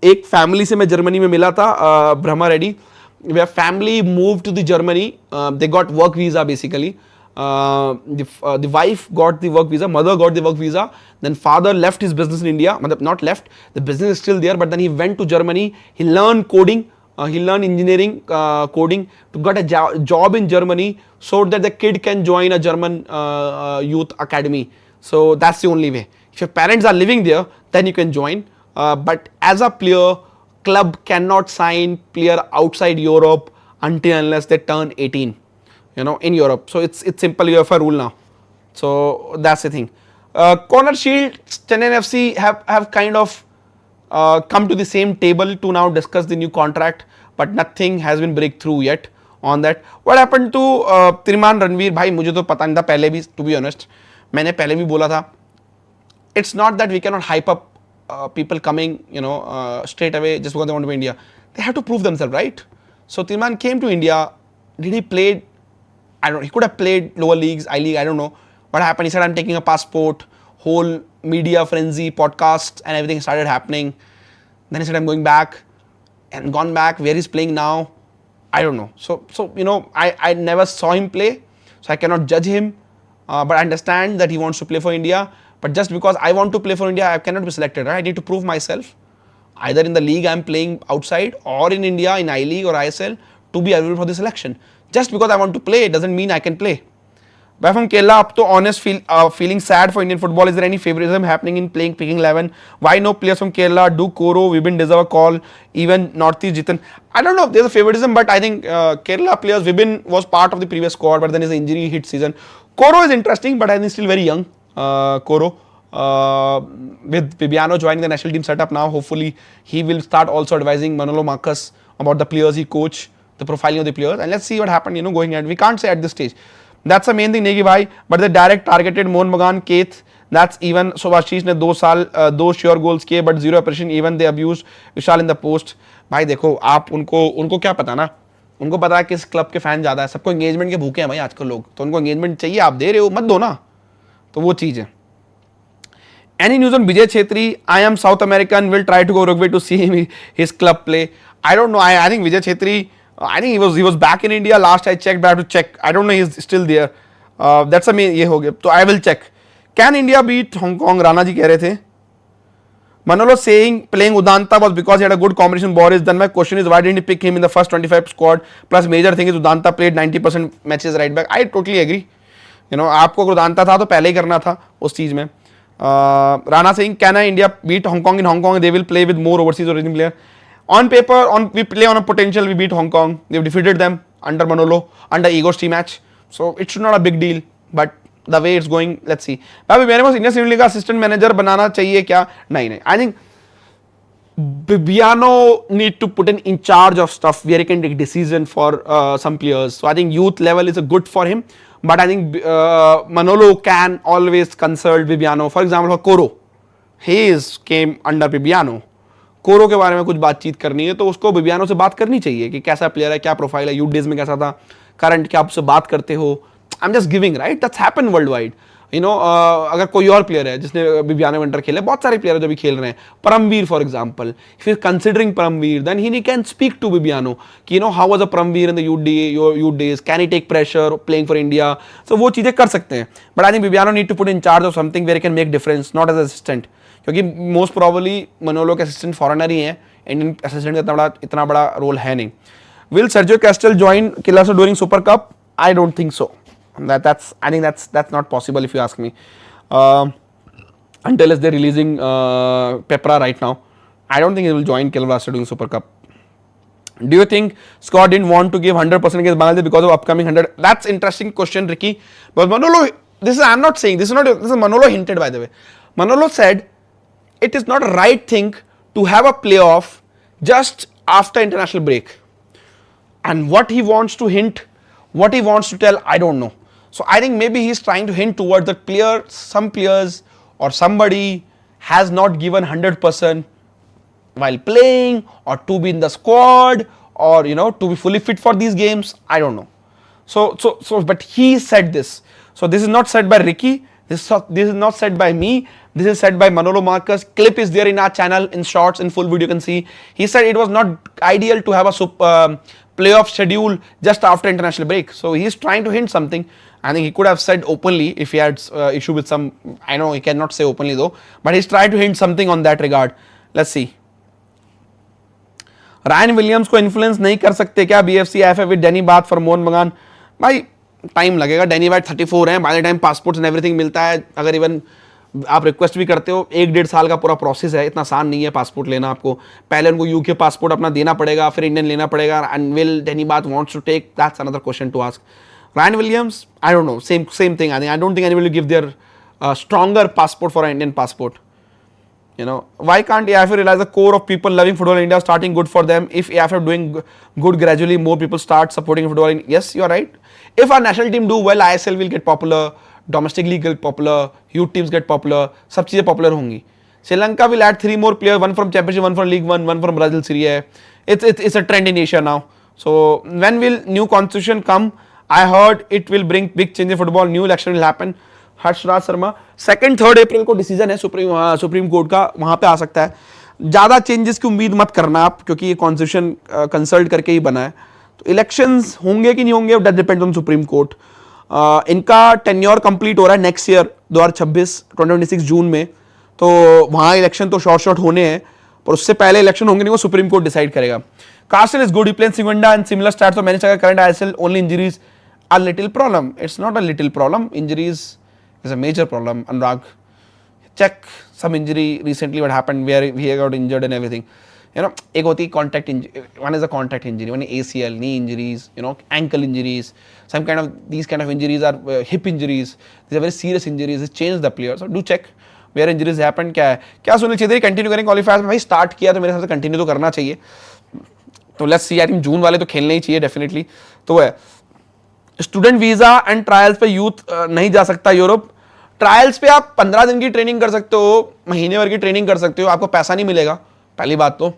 एक family से मैं Germany में मिला था, Brahma Reddy. Where family moved to the Germany. They got work visa basically. The wife got the work visa, mother got the work visa, then father left his business in India, not left, the business is still there, but then he went to Germany, he learned coding, he learned engineering, coding, to get a job in Germany so that the kid can join a German youth academy. So that's the only way. If your parents are living there, then you can join, but as a player, club cannot sign player outside Europe until unless they turn 18. In Europe. So it's simple UEFA rule now. So that's the thing. Corner Shield, Chennai FC have kind of come to the same table to now discuss the new contract, but nothing has been breakthrough yet on that. What happened to Tirman Ranveer? भाई मुझे तो पता नहीं था पहले भी, to be honest. मैंने पहले भी बोला था. It's not that we cannot hype up people coming, straight away just because they want to be India. They have to prove themselves, right? So Tirman came to India. Did he play? I don't know, he could have played lower leagues, I-League, I don't know. What happened? He said, I'm taking a passport, whole media frenzy, podcasts and everything started happening. Then he said, I'm going back and gone back. Where he's playing now, I don't know. So I never saw him play, so I cannot judge him. But I understand that he wants to play for India. But just because I want to play for India, I cannot be selected, right? I need to prove myself, either in the league I'm playing outside or in India, in I-League or ISL, to be eligible for the selection. Just because I want to play doesn't mean I can play. But from Kerala up to honest feeling sad for Indian football. Is there any favoritism happening in picking 11? Why no players from Kerala? Do Koro, Vibin deserve a call? Even Northeast Jitan. I don't know if there's a favoritism, but I think Kerala players, Vibin was part of the previous squad, but then his injury hit season. Koro is interesting, but I think he's still very young. Koro. With Bibiano joining the national team setup now, hopefully he will start also advising Manolo Marcus about the players he coach, the profiling of the players, and let's see what happened, going ahead. We can't say at this stage. That's the main thing, Negi bhai. But they direct targeted Mohan Bagan, Keith. That's even. So Ashish ने 2 साल 2 sure goals किए, but 0 appreciation. Even they abused Vishal in the post. भाई देखो आप उनको क्या पता ना, उनको पता है किस क्लब के फैन ज़्यादा है. सबको एंगेजमेंट के भूखे हैं भाई आजकल लोग, तो उनको एंगेजमेंट चाहिए, आप दे रहे हो, मत दो ना. तो वो चीज़ है. Any news on Vijay Chhetri? I am South American. Will try to go Uruguay to see his club play. I don't know. I think Vijay Chhetri. I think he was back in India last I checked, but I have to check. I don't know he's still there. ये हो गया. तो I will check. Can India beat Hong Kong? Rana ji कह रहे थे. Manolo saying playing Udanta was because he had a good combination. Boris, then my question is why didn't he pick him in the first 25 squad? Plus major thing is Udanta played 90% matches right back. I totally agree. आपको उदांता था तो पहले ही करना था उस चीज में. Rana saying can India beat Hong Kong in Hong Kong? They will play with more overseas origin player. On paper, we play on a potential. We beat Hong Kong. We've defeated them under Manolo, under Ego's team match. So it should not a big deal. But the way it's going, let's see. भाई मेरे पास Indian premiere league का assistant manager बनाना चाहिए क्या? नहीं. I think Bibiano need to put in charge of stuff where he can take decision for some players. So I think youth level is a good for him. But I think Manolo can always consult Bibiano. For example, for Koro, he came under Bibiano. कोरो के बारे में कुछ बातचीत करनी है तो उसको बिबियानो से बात करनी चाहिए कि कैसा प्लेयर है, क्या प्रोफाइल है, यूथ डेज में कैसा था, करंट क्या आपसे बात करते हो. I am just giving right, that's happen world wide. अगर कोई और प्लेयर है जिसने बिबियानो विंटर खेले, बहुत सारे प्लेयर जो भी खेल रहे हैं, Paramvir for example, if you considering Paramvir then he can speak to Bibiano कि how was a Paramvir in the youth days, can he take pressure playing for India. So वो चीजें कर सकते हैं. But I think Bibiano need to put in charge of something where can make difference, not as assistant. क्योंकि most probably Manolo के assistant foreigner ही हैं, Indian assistant का इतना बड़ा रोल है नहीं. Will Sergio castle join killers during super cup? I don't think so. I think that's not possible if you ask me. Until they're releasing Pepra right now, I don't think he will join Kilvas during Super Cup. Do you think Scott didn't want to give 100% against Bangladesh because of upcoming 100? That's interesting question, Ricky. But Manolo, I'm not saying this is Manolo hinted, by the way. Manolo said it is not a right thing to have a playoff just after international break. And what he wants to hint, what he wants to tell, I don't know. So I think maybe he's trying to hint towards that some players or somebody has not given 100% while playing, or to be in the squad, or to be fully fit for these games. I don't know. So but he said this. So this is not said by Ricky. This is not said by me. This is said by Manolo Marcus. Clip is there in our channel in shorts, in full video you can see. He said it was not ideal to have a playoff schedule just after international break. So he's trying to hint something. I think he could have said openly if he had issue with some. I know he cannot say openly though, but he's trying to hint something on that regard. Let's see. Ryan Williams को influence नहीं कर सकते क्या BFC IFF with Danny बात for Mohan Bagan? भाई time लगेगा. Danny बात 34 हैं, by the time passport and everything मिलता है. अगर इवन आप रिक्वेस्ट भी करते हो, 1-1.5 साल का पूरा प्रोसेस है. इतना आसान नहीं है पासपोर्ट लेना. आपको पहले उनको यूके पासपोर्ट अपना देना पड़ेगा, फिर इंडियन लेना पड़ेगा. And will Danny Batth wants to take? That's another question to ask. Ryan Williams, I don't know, same thing. I don't think anyone will give their stronger passport for an Indian passport. Why can't AIFF realize the core of people loving football in India starting good for them? If AIFF doing good gradually, more people start supporting football. Yes, you are right. If our national team do well, ISL will get popular, domestic league get popular, youth teams get popular, सब चीजें popular होंगी. Sri Lanka will add 3 more players, one from Championship, one from League One, one from Brazil Serie A. It's a trend in Asia now. So when will new constitution come? I heard it will bring big change in football. New election will happen. Harshraj Sharma, 2-3 अप्रैल को decision है supreme court का, वहां पे आ सकता है. ज़्यादा changes की उम्मीद मत करना आप, क्योंकि ये कॉन्स्टिट्यूशन कंसल्ट करके ही बना है. तो इलेक्शंस होंगे कि नहीं होंगे, that depends on supreme court. इनका टेन्योर कंप्लीट हो रहा है नेक्स्ट ईयर 2026 जून में. तो वहाँ इलेक्शन तो शॉर्ट होने हैं, पर उससे पहले इलेक्शन होंगे नहीं, वो सुप्रीम कोर्ट डिसाइड करेगा. Castle is good. He plays Sigunda and similar stats. So many current ISL only injuries. A little problem. It's not a little problem. Injuries is a major problem. Anurag, check some injury recently. What happened where he got injured and everything. एक होती contact injury. One is a contact injury. One is ACL, knee injuries. Ankle injuries. These kind of injuries are hip injuries. These are very serious injuries. It changes the player. So do check where injuries happen. क्या Sunil Chhetri continue करें क्वालिफायर्स में? भाई start किया तो मेरे हिसाब से continue तो करना चाहिए. तो लेट्स सी. आई थिंक जून वाले तो खेलने ही चाहिए डेफिनेटली. तो है स्टूडेंट वीजा एंड ट्रायल्स पे यूथ नहीं जा सकता यूरोप. ट्रायल्स पे आप 15 दिन की ट्रेनिंग कर सकते हो, महीने भर की ट्रेनिंग कर सकते हो, आपको पैसा नहीं मिलेगा. पहली बात तो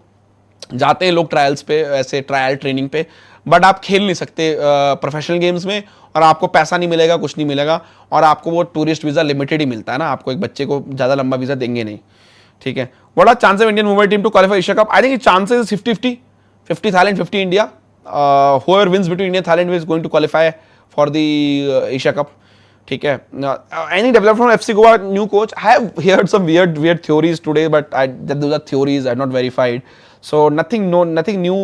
जाते हैं लोग ट्रायल्स पे, ऐसे ट्रायल ट्रेनिंग पे, बट आप खेल नहीं सकते प्रोफेशनल गेम्स में, और आपको पैसा नहीं मिलेगा, कुछ नहीं मिलेगा, और आपको वो टूरिस्ट वीजा लिमिटेड ही मिलता है ना. आपको एक बच्चे को ज़्यादा लंबा वीजा देंगे नहीं. ठीक है. What are chances of Indian women team to qualify Asia cup? I think chances 50-50. 50 Thailand, 50 India. Whoever wins between India and Thailand is going to qualify for the Asia Cup. ठीक है. Any development from FC Goa new coach? I have heard some weird theories today, but those are theories. I've not verified. So nothing new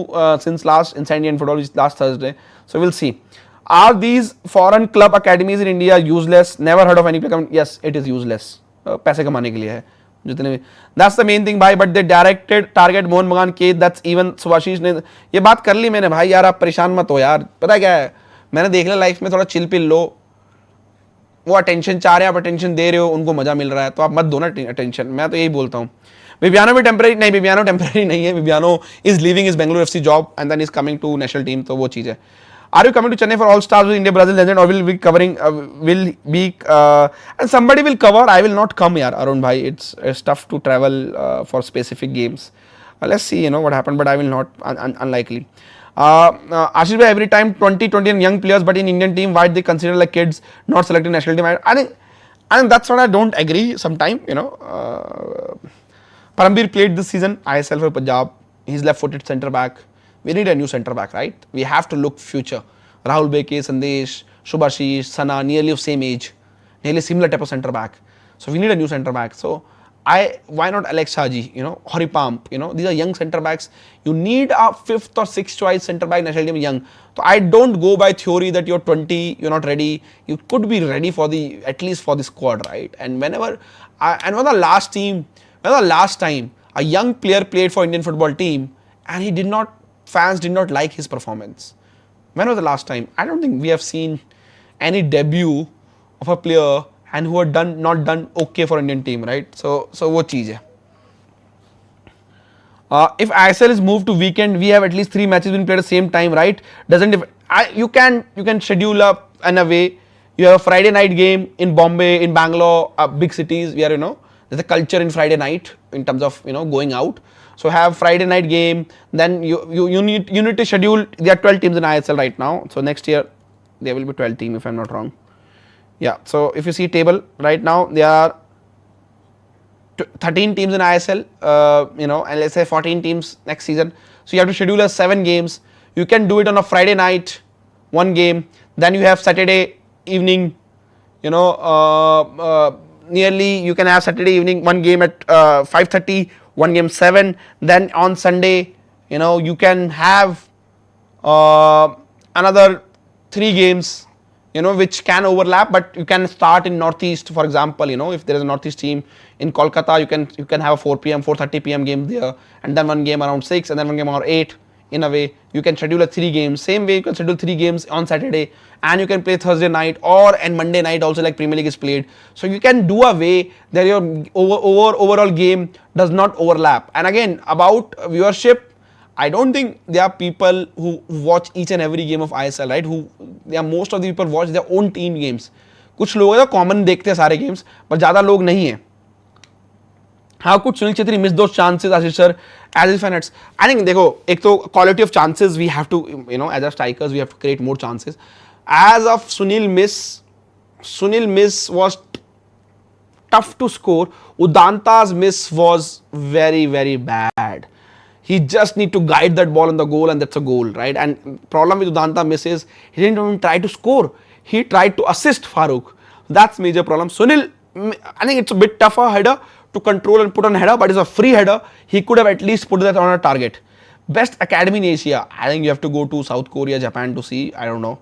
since last Inside Indian Football, which is last Thursday. So we'll see. Are these foreign club academies in India useless? Never heard of any player. Yes, it is useless. पैसे कमाने के लिए है जितने भी. That's the main thing भाई. But they directed target Mohan बगान के. That's even सुभाशीष ने ये बात कर ली मैंने भाई. यार आप परेशान मत हो यार. पता क्या है, मैंने देख लिया लाइफ में थोड़ा चिल पिल लो. वो अटेंशन चाह रहे हैं, आप अटेंशन दे रहे हो, उनको मजा मिल रहा है, तो आप मत दो ना अटेंशन. मैं तो यही बोलता हूँ. विबियानो भी टेम्परेरी नहीं, विबियानो टेम्परेरी नहीं है. Bibiano is leaving is Bengaluru FC job and then is coming to national team. तो वो चीज़ है. Are you coming to Chennai for all stars with India Brazil legend, or will be covering and somebody will cover? I will not come here, Arun bhai. It's tough to travel for specific games. Let's see, what happened, but I will not. Unlikely. Ashish bhai, every time 20 and young players, but in Indian team, why they consider like kids not selected national team? I think that's what I don't agree. Sometime, Parambir played this season ISL for Punjab. He's left-footed centre back. We need a new centre back, right? We have to look future. Rahul Beke, Sandesh, Shubhashish, Sana, nearly of same age, nearly similar type of centre back. So we need a new centre back. So why not Alex Haji? Hori Pump. These are young centre backs. You need a 5th or 6th choice centre back national team young. So I don't go by theory that you're 20, you're not ready. You could be ready for at least for the squad, right? And when the last time a young player played for Indian football team and fans did not like his performance. When was the last time? I don't think we have seen any debut of a player and who had not done okay for Indian team, right? So what cheez hai. If ISL is moved to weekend, we have at least 3 matches being played at the same time, right? You can schedule up and away. You have a Friday night game in Bombay, in Bangalore, big cities where there's a culture in Friday night in terms of going out. So have Friday night game. Then you need to schedule. There are 12 teams in ISL right now. So next year there will be 12 teams if I'm not wrong. Yeah. So if you see table right now, there are 13 teams in ISL. And let's say 14 teams next season. So you have to schedule as 7 games. You can do it on a Friday night, 1 game. Then you have Saturday evening. Nearly you can have Saturday evening 1 game at 5:30. 1 game 7, then on Sunday, you can have another 3 games, which can overlap, but you can start in Northeast, for example, if there is a Northeast team in Kolkata, you can have a 4 p.m., 4:30 p.m. game there, and then 1 game around 6, and then 1 game around 8. In a way, you can schedule a 3 games. Same way, you can schedule 3 games on Saturday, and you can play Thursday night and Monday night also, like Premier League is played. So you can do a way that your overall game does not overlap. And again, about viewership, I don't think there are people who watch each and every game of ISL, right? Most of the people watch their own team games. कुछ लोग हैं common देखते हैं सारे games, पर ज़्यादा लोग नहीं है. How could Sunil Chhetri miss those chances, Ashish sir, as his fans? I think, देखो, एक तो quality of chances we have to, as a strikers we have to create more chances. As of Sunil miss was tough to score. Udanta's miss was very, very bad. He just need to guide that ball on the goal and that's a goal, right? And problem with Udanta miss is he didn't even try to score. He tried to assist Farooq. That's major problem. Sunil, I think it's a bit tougher header to control and put on header, but it's a free header. He could have at least put that on a target. Best academy in Asia. I think you have to go to South Korea, Japan to see. I don't know.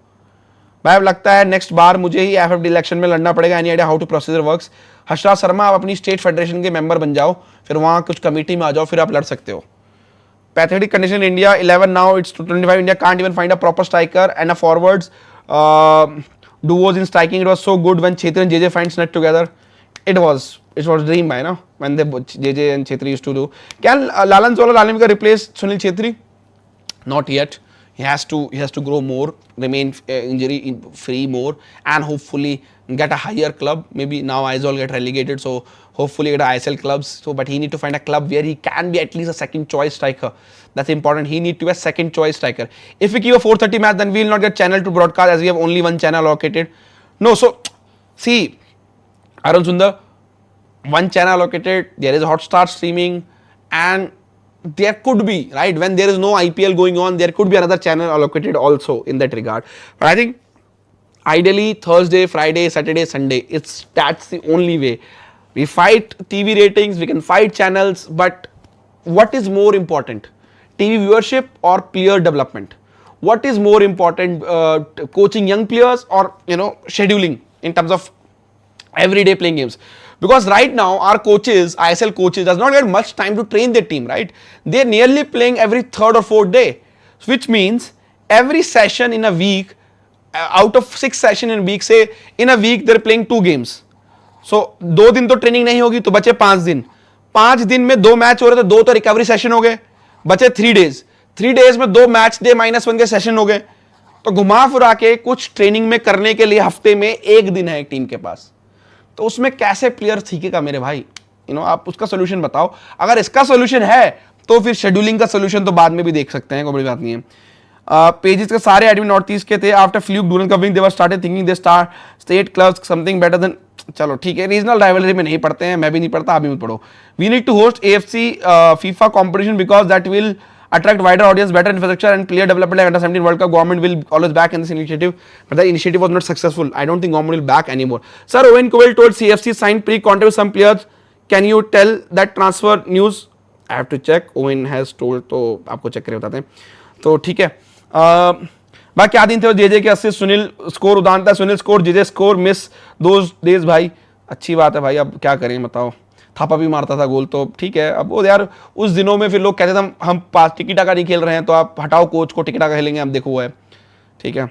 भाई अब लगता है next बार मुझे ही FFD election में लड़ना पड़ेगा. Any idea how to procedure works? Harshraj Sharma, आप अपनी स्टेट फेडरेशन के मेंबर बन जाओ, फिर वहाँ कुछ कमेटी में आ जाओ, फिर आप लड़ सकते हो. Pathetic condition in India, 11 now, it's 25. India can't even find a proper striker and a forwards. Duos in striking, it was so good when Chhetri and JJ finds net together. It was dream by when JJ and Chhetri used to do. Can Lalan Zola Lalimika replace Sunil Chhetri? Not yet. He has to grow more, remain injury free more, and hopefully get a higher club. Maybe now Aizawl get relegated, so hopefully get a ISL clubs. So, but he need to find a club where he can be at least a second choice striker. That's important. He need to be a second choice striker. If we keep a 4:30 match, then we will not get channel to broadcast as we have only one channel allocated. No, so see, Arun Sundar, one channel allocated. There is Hotstar streaming, and there could be, right, when there is no IPL going on, there could be another channel allocated also in that regard. But I think Ideally, Thursday, Friday, Saturday, Sunday. That's the only way. We fight TV ratings, we can fight channels, but what is more important? TV viewership or player development? What is more important, coaching young players or scheduling in terms of everyday playing games? Because right now our coaches, ISL coaches, does not get much time to train their team, right? They're nearly playing every third or fourth day, which means every session in a week, out of 6 sessions in a week, say in a week they're playing 2 games. So 2 दिन तो training नहीं होगी, तो बचे 5 दिन. 5 दिन में 2 match हो रहे, तो 2 तो रिकवरी सेशन हो गए, बचे 3 डेज. 3 डेज में 2 मैच डे -1 के सेशन हो गए. तो घुमा फिरा के कुछ ट्रेनिंग में करने के लिए हफ्ते में 1 दिन है एक टीम के पास. तो उसमें कैसे प्लेयर सीखेगा मेरे भाई? आप उसका सोल्यूशन बताओ. अगर इसका सोल्यूशन है तो फिर शेड्यूलिंग का सोल्यूशन तो बाद में भी देख सकते हैं, कोई बड़ी बात नहीं है. पेजेस के सारे एडमिन नॉर्थ ईस्ट के थे. After fluke Durand covering they were started thinking they star state clubs something better than. चलो ठीक है, रीजनल राइवलरी में नहीं पढ़ते हैं, मैं भी नहीं पढ़ता, आप भी मत पढ़ो. We need to host AFC FIFA competition because that will attract wider audience, better infrastructure and player development like under 17 World Cup. Government will always back in this initiative, but the initiative was not successful. I don't think government will back anymore. Sir, Owen Covell told CFC signed pre-contract with some players. Can you tell that transfer news? I have to check. Owen has told, तो आपको check करके बताते हैं. तो ठीक है. भाई क्या दिन थे वो जेजे के assist, Sunil score Udanta, Sunil score, JJ score miss those days. भाई अच्छी बात है भाई, अब क्या करें बताओ. थापा भी मारता था गोल, तो ठीक है. अब वो यार उस दिनों में फिर लोग कहते थे हम पास टिकी टाका नहीं खेल रहे हैं, तो आप हटाओ कोच को, टिकी टाका खेलेंगे. अब देखो वो है, ठीक है.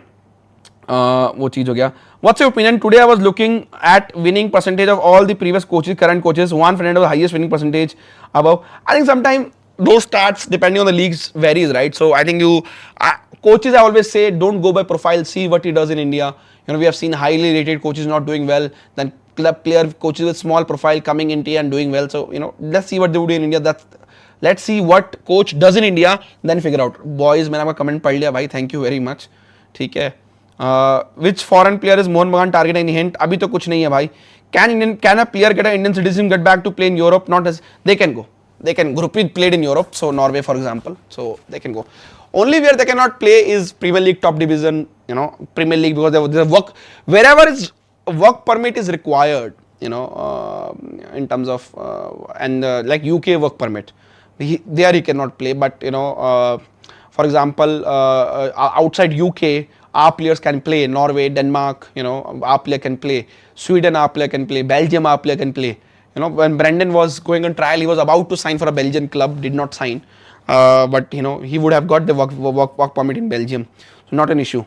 वो चीज हो गया. What's your opinion? Today I was looking at winning percentage of all the previous coaches, current coaches. Juan Fernando the highest winning percentage above. I think sometimes those stats depending on the leagues varies, right? So I think coaches, I always say, don't go by profile, see what he does in India. We have seen highly rated coaches not doing well, then club player coaches with small profile coming in India and doing well. So let's see what they do in India. Let's see what coach does in India, then figure out. Boys, मैंने आपका comment पढ़ लिया भाई, thank you very much. ठीक है. Which foreign player is Mohan Bagan target? Any hint? अभी तो कुछ नहीं है भाई. Can a player get an Indian citizen get back to play in Europe? Not as they can go. They can. Gurpreet played in Europe, so Norway for example, so they can go. Only where they cannot play is Premier League top division, Premier League, because the work wherever is work permit is required, in terms of and like UK work permit, there he cannot play. But for example, outside UK, our players can play. Norway, Denmark, our player can play. Sweden, our player can play. Belgium, our player can play. When Brendan was going on trial, he was about to sign for a Belgian club, did not sign. But he would have got the work permit in Belgium, so not an issue.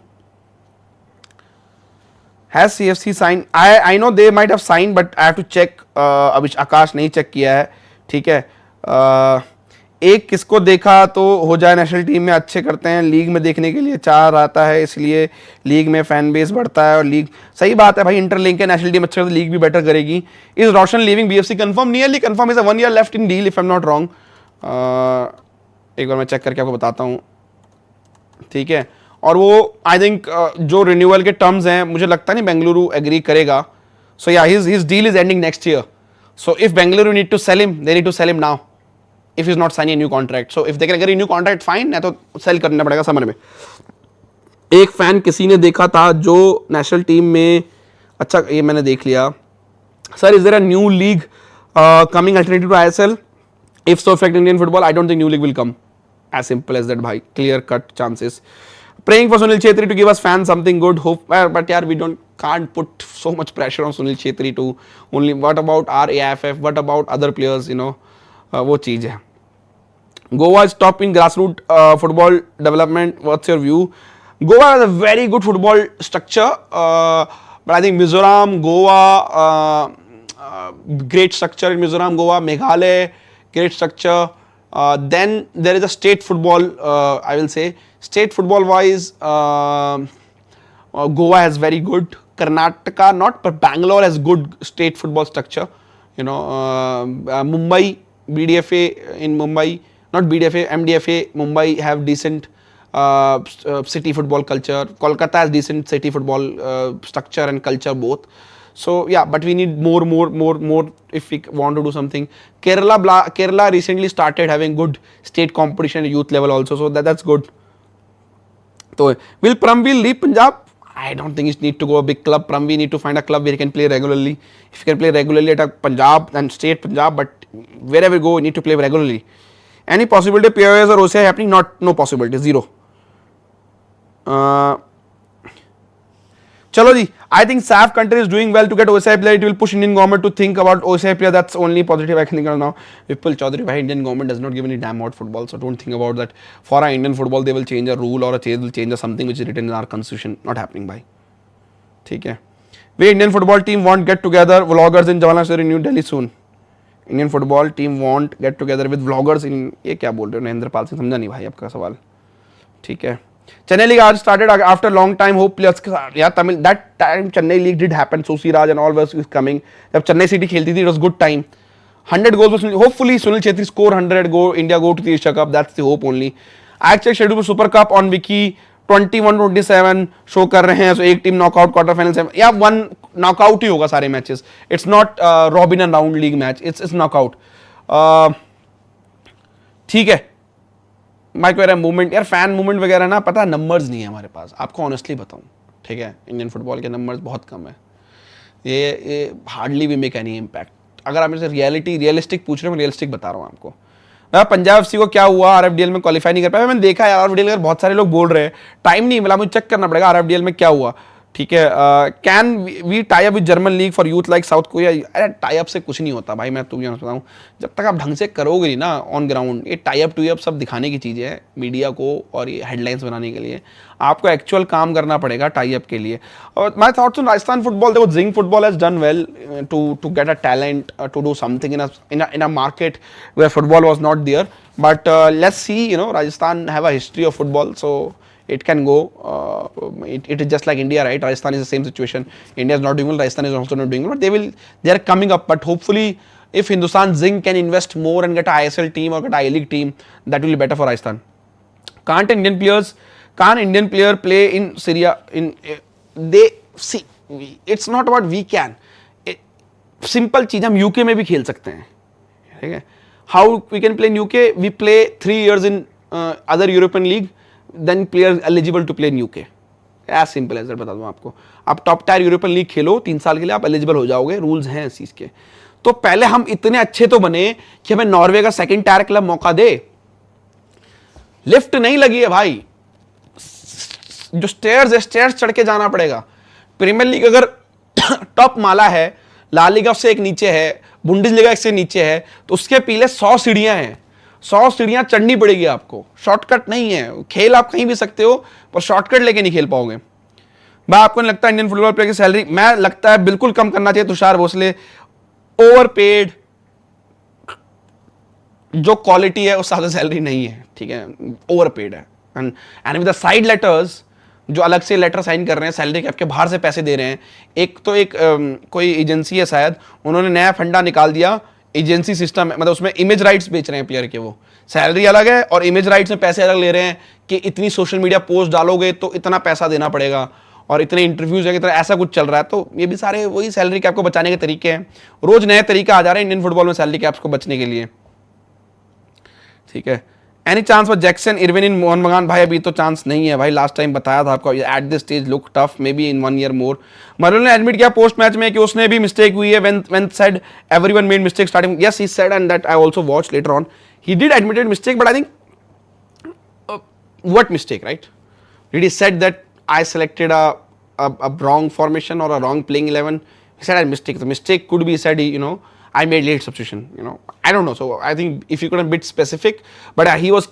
Has CFC signed? I know they might have signed, but I have to check. अभी आकाश नहीं check किया है, ठीक है. एक किसको देखा तो हो जाए नेशनल टीम में अच्छे करते हैं, लीग में देखने के लिए चार आता है, इसलिए लीग में फैन बेस बढ़ता है और लीग. सही बात है भाई, इंटर लिंक है, नेशनल टीम अच्छा तो लीग भी बेटर करेगी. Is Roshan leaving BFC confirm? Nearly confirm. Is 1 year left in deal if I am not wrong. एक बार मैं चेक करके आपको बताता हूँ, ठीक है. और वो आई थिंक जो रिन्यूअल के टर्म्स हैं, मुझे लगता नहीं बेंगलुरु एग्री करेगा. So yeah his deal is ending next year. So if Bengaluru need to sell him, they need to sell him now if he's not signing a new contract. So if they can agree a new contract, fine, नहीं तो cell करना पड़ेगा summer में. एक fan किसी ने देखा था जो नेशनल टीम में, अच्छा ये मैंने देख लिया. Sir, is there a new league coming alternative to ISL? If so affect Indian football, I don't think new league will come. As simple as that, bhai. Clear cut chances. Praying for Sunil Chhetri to give us fans something good. Hope, but yeah, we can't put so much pressure on Sunil Chhetri to only. What about our AIFF? What about other players? वो चीज है. Goa is top in grassroots football development. What's your view? Goa has a very good football structure, but I think Mizoram, Goa, great structure in Mizoram, Goa, Meghalaya, great structure. Then there is a state football. I will say state football wise, Goa has very good. Karnataka not, but Bangalore has good state football structure. Mumbai, BDFA in Mumbai. Not BDFA, MDFA, Mumbai have decent city football culture. Kolkata has decent city football structure and culture both. So yeah, but we need more if we want to do something. Kerala recently started having good state competition at youth level also, so that's good. So will Pramville leave Punjab? I don't think you need to go a big club. Pramvi need to find a club where you can play regularly. If you can play regularly at a Punjab and state Punjab, but wherever you go, you need to play regularly. Any possibility POS or OCI happening? Not, no possibility, zero. Chalo ji, I think SAF country is doing well to get OCI player. It will push Indian government to think about OCI player. That's only positive I can think of now. Vipul Chaudhary, why Indian government does not give any damn about football, so don't think about that. For our Indian football, they will change a rule or they will change something which is written in our constitution. Not happening, bhai. ठीक है. We Indian football team want get together vloggers in Jawaharlal Stadium in New Delhi soon. Indian football team want get together with vloggers in ये क्या बोल रहे हो नरेंद्र पाल सिंह समझा नहीं भाई आपका सवाल. ठीक है. Chennai League आज started after long time. Hope players यार Tamil that time Chennai League did happen. So Siraj and all was coming. जब Chennai City खेलती थी it was good time. 100 goals. Hopefully Sunil Chhetri score 100 go. India go to the Asia Cup. That's the hope only. I check schedule for Super Cup on Wiki. 21-27 show कर रहे हैं. So एक team knockout quarter final या one knockout ही होगा सारे matches. It's not robin and round league match. It's knockout. ठीक है. Mic वगैरह मूवमेंट यार फैन मूवमेंट वगैरह ना पता नंबर्स नहीं है हमारे पास. आपको ऑनेस्टली बताऊं ठीक है इंडियन फुटबॉल के नंबर्स बहुत कम है. ये hardly we make any impact. अगर आप मेरे से रियलिस्टिक पूछ रहे हो मैं रियलिस्टिक बता रहा हूँ आपको. पंजाब एफसी को क्या हुआ आरएफडीएल में क्वालिफाई नहीं कर पाया. मैंने देखा यार आरएफडीएल में बहुत सारे लोग बोल रहे हैं टाइम नहीं मिला मुझे चेक करना पड़ेगा आरएफडीएल में क्या हुआ. ठीक है. Can we tie up with German league for youth like South Korea. अरे टाई अप से कुछ नहीं होता भाई. मैं तुम्हें बताऊं जब तक आप ढंग से करोगे नहीं ना ऑन ग्राउंड. ये टाई अप टू अप सब दिखाने की चीज़ें हैं मीडिया को और ये हेडलाइंस बनाने के लिए. आपको एक्चुअल काम करना पड़ेगा टाई अप के लिए. और my thoughts on Rajasthan football. देखो Zinc football has done well to get a talent to do something in a market where football was not there. But let's see Rajasthan have a history of football, so it can go. It is just like India, right? Rajasthan is the same situation. India is not doing well. Rajasthan is also not doing well. But they are coming up. But hopefully, if Hindustan Zing can invest more and get a ISL team or get a I-League team, that will be better for Rajasthan. Can't Indian player play in Syria? It's not about we can. Simple चीज हम UK में भी खेल सकते हैं. ठीक है. How we can play in UK? We play 3 years in other European league. Then players eligible to play in UK. As simple as that. बता दूं आपको. आप टॉप टायर यूरोपियन लीग खेलो 3 साल के लिए आप एलिजिबल हो जाओगे. रूल्स हैं इस चीज के. तो पहले हम इतने अच्छे तो बने कि हमें नॉर्वे का सेकंड टायर क्लब मौका दे. लिफ्ट नहीं लगी है भाई. जो स्टेयर्स चढ़ के जाना पड़ेगा. प्रीमियर लीग अगर टॉप माला है ला लीगा से एक नीचे है बुंडेसलीगा से नीचे है तो उसके पीछे 100 सीढ़ियां हैं. 100 सीढ़ियां चढ़नी पड़ेगी आपको. शॉर्टकट नहीं है. खेल आप कहीं भी सकते हो पर शॉर्टकट लेके नहीं खेल पाओगे. भाई आपको नहीं लगता इंडियन फुटबॉल प्लेयर की सैलरी मैं लगता है बिल्कुल कम करना चाहिए. तुषार भोसले ओवरपेड. जो क्वालिटी है उस ज्यादा सैलरी नहीं है. ठीक है. ओवरपेड है. And with the side letters जो अलग से लेटर साइन कर रहे हैं सैलरी के आपके बाहर से पैसे दे रहे हैं. एक कोई एजेंसी है शायद उन्होंने नया फंडा निकाल दिया एजेंसी सिस्टम. मतलब उसमें इमेज राइट्स बेच रहे हैं प्लेयर के. वो सैलरी अलग है और इमेज राइट्स में पैसे अलग ले रहे हैं कि इतनी सोशल मीडिया पोस्ट डालोगे तो इतना पैसा देना पड़ेगा और इतने इंटरव्यूज है. ऐसा कुछ चल रहा है. तो ये भी सारे वही सैलरी कैप को बचाने के तरीके हैं. रोज नए तरीका आ जा रहे हैं इंडियन फुटबॉल में सैलरी कैप्स को बचने के लिए. ठीक है. Any chance for Jackson Irvine in Mohun Bagan. भाई अभी तो चांस नहीं है भाई. लास्ट टाइम बताया था आपको. At this stage look tough. May be in 1 year मोर. मरुल ने एडमिट किया पोस्ट मैच में कि उसने भी मिस्टेक हुई है. When said everyone made mistake starting. Yes he said and that I also watch later on. He did admitted mistake but I think what mistake right. Did he said that I selected a wrong formation or a wrong playing 11. He said I mistake. The mistake could be said I made late substitution. I don't know. So I think if you could have bit specific, but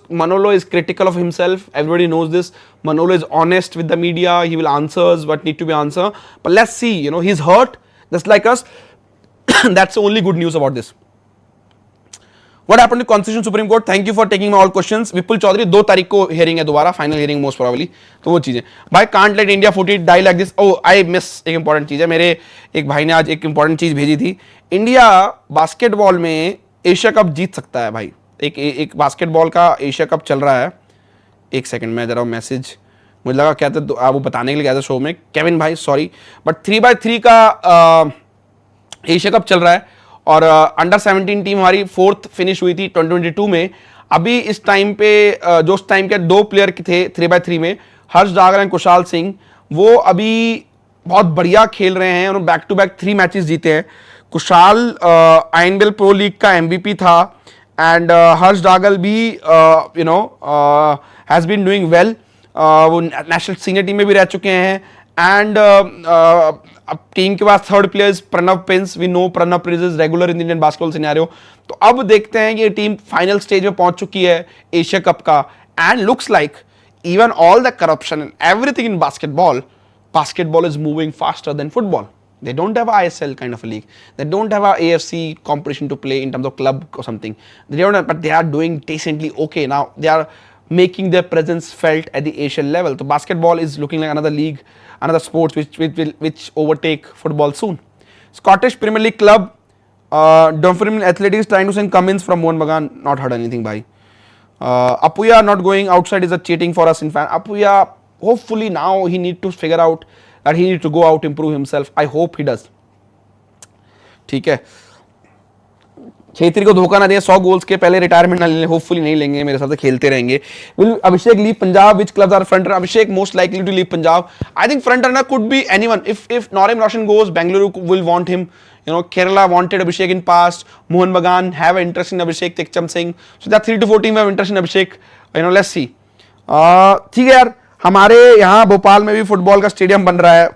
Manolo is critical of himself. Everybody knows this. Manolo is honest with the media. He will answers what need to be answered. But let's see. He's hurt just like us. That's the only good news about this. What happened to Constitution Supreme Court? Thank you for taking my all questions. Vipul Chaudhary 2 तारीख को hearing है दोबारा. Final hearing most probably. तो वो चीजें भाई can't let India foot it die like this. Oh I miss एक important चीज है. मेरे एक भाई ने आज एक इंपॉर्टेंट चीज भेजी थी. इंडिया बास्केटबॉल में एशिया कप जीत सकता है भाई. एक बास्केटबॉल का एशिया कप चल रहा है. एक सेकंड में जरा मैसेज मुझे लगा क्या था वो बताने के लिए गया था शो में. केविन भाई सॉरी बट 3x3 का एशिया कप चल रहा है और अंडर 17 टीम हमारी 4th फिनिश हुई थी 2022 में. अभी इस टाइम पे जो उस टाइम के 2 प्लेयर थे 3x3 में हर्ष डागर एंड कुशाल सिंह वो अभी बहुत बढ़िया खेल रहे हैं, उन्होंने बैक टू बैक 3 मैचेस जीते हैं। कुशाल आइनबिल प्रो लीग का एमवीपी था, एंड हर्ष डागल भी हैज बीन डूइंग वेल, वो नेशनल सीनियर टीम में भी रह चुके हैं। एंड अब टीम के पास third player Pranav Prince, we know Pranav Prince is regular in Indian basketball scenario. तो अब देखते हैं कि ये टीम फाइनल स्टेज में पहुंच चुकी है एशिया कप का, and looks like even all the corruption and everything in basketball is moving faster than football. They don't have a ISL kind of a league. They don't have a AFC competition to play in terms of club or something. They don't have, but they are doing decently okay now. They are making their presence felt at the Asian level. So basketball is looking like another league, another sports which overtake football soon. Scottish Premier League club, Dunfermline Athletic is trying to send Cummins from Mohun Bagan. Not heard anything by. Apuya not going outside is a cheating for us in fan. Apuya, hopefully now he need to figure out that he need to go out, improve himself. I hope he does. ठीक है, छेत्री को धोखा ना दिया, 100 goals के पहले retirement ना ले, होपफुली नहीं लेंगे, मेरे साथ खेलते रहेंगे। Will Abhishek leave Punjab? Which clubs are front runner? Abhishek most likely to leave Punjab. I think front runner could be anyone. If Norim Roshan goes, Bengaluru will want him. You know, Kerala wanted Abhishek in past. Mohun Bagan have an interest in Abhishek, Tekcham Singh. So there are 3 to 4 teams have interest in Abhishek. You know, let's see. ठीक है यार, हमारे यहाँ भोपाल में भी football का stadium बन रहा है।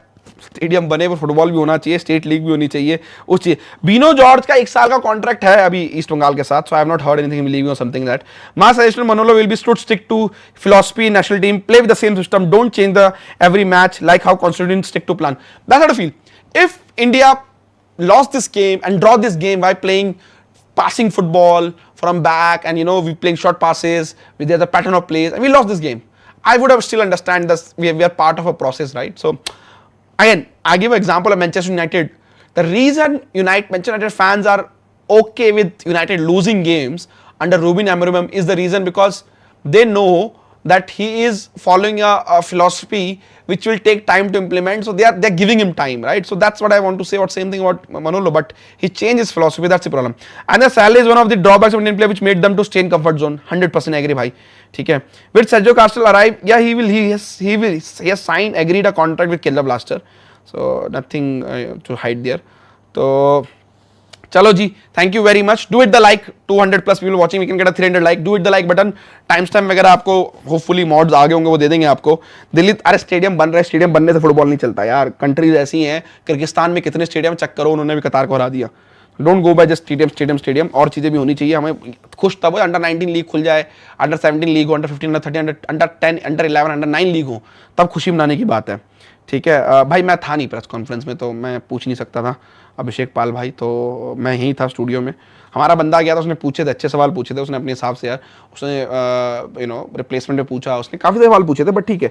स्टेडियम बने पर फुटबॉल भी होना चाहिए, स्टेट लीग भी होनी चाहिए, उस चीज। बीनो जॉर्ज का 1 साल का कॉन्ट्रैक्ट है अभी ईस्ट बंगाल के साथ, so I have not heard anything leaving और something that. My suggestion Manolo will be stood stick to philosophy national team, play with the same system, don't change the every match like how constitution stick to plan. That's what I feel. If India lost this game and draw this game by playing passing football from back, and we playing short passes with the pattern of plays, and we lost this game, I would have still understand this. We are part of a process, right? So again, I give an example of Manchester United. The reason Manchester United fans are okay with United losing games under Ruben Amorim is the reason because they know that he is following a philosophy which will take time to implement, so they're giving him time, right? So that's what I want to say about same thing about Manolo, but he changed his philosophy, that's the problem. And the salary is one of the drawbacks of Indian player which made them to stay in comfort zone. 100% agree bhai, theek hai. Will Sergio Castle arrive? Yeah, he has signed, agreed a contract with Kerala Blaster, so nothing to hide there. So चलो जी, thank you very much. Do it the like, 200 plus people watching, we can get a 300 like. Do it the like button, time stamp वगैरह आपको hopefully mods आगे होंगे वो दे देंगे आपको। दिल्ली, अरे स्टेडियम बन रहा है, स्टेडियम बनने से फुटबॉल नहीं चलता यार, कंट्रीज ऐसी हैं। किर्गिस्तान में कितने स्टेडियम चेक करो, उन्होंने भी कतार को हरा दिया। Don't go by just stadium, और चीज़ें भी होनी चाहिए। हमें खुश तब हो अंडर 19 लीग खुल जाए, अंडर 17 लीग हो, under 15, under 30, under 10, under 11, under 9 league हो, तब खुशी मनाने की बात है। ठीक है भाई, मैं था नहीं प्रेस कॉन्फ्रेंस में तो मैं पूछ नहीं सकता था अभिषेक पाल भाई, तो मैं यहीं था स्टूडियो में। हमारा बंदा गया था, उसने पूछे थे, अच्छे सवाल पूछे थे उसने अपने हिसाब से यार। उसने रिप्लेसमेंट में पूछा, उसने काफ़ी सवाल पूछे थे, बट ठीक है।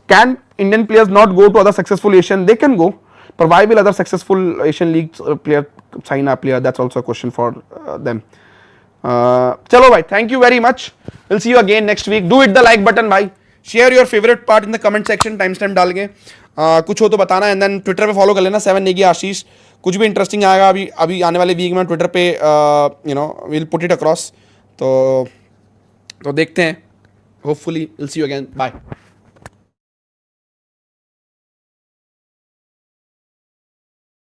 Can Indian players not go to other successful Asian? They can go, पर why will other successful Asian league player sign a player? That's also a question for them. चलो भाई, thank you very much, will see you again next week. Do it the like button भाई, share your favourite part in the comment section, time stamp डाल के कुछ हो तो बताना। And then Twitter पे फॉलो कर लेना 7 नेगी आशीष, कुछ भी इंटरेस्टिंग आएगा अभी आने वाले वीक में ट्विटर पे, विल पुट इट अक्रॉस। तो देखते हैं, hopefully will see you again, bye.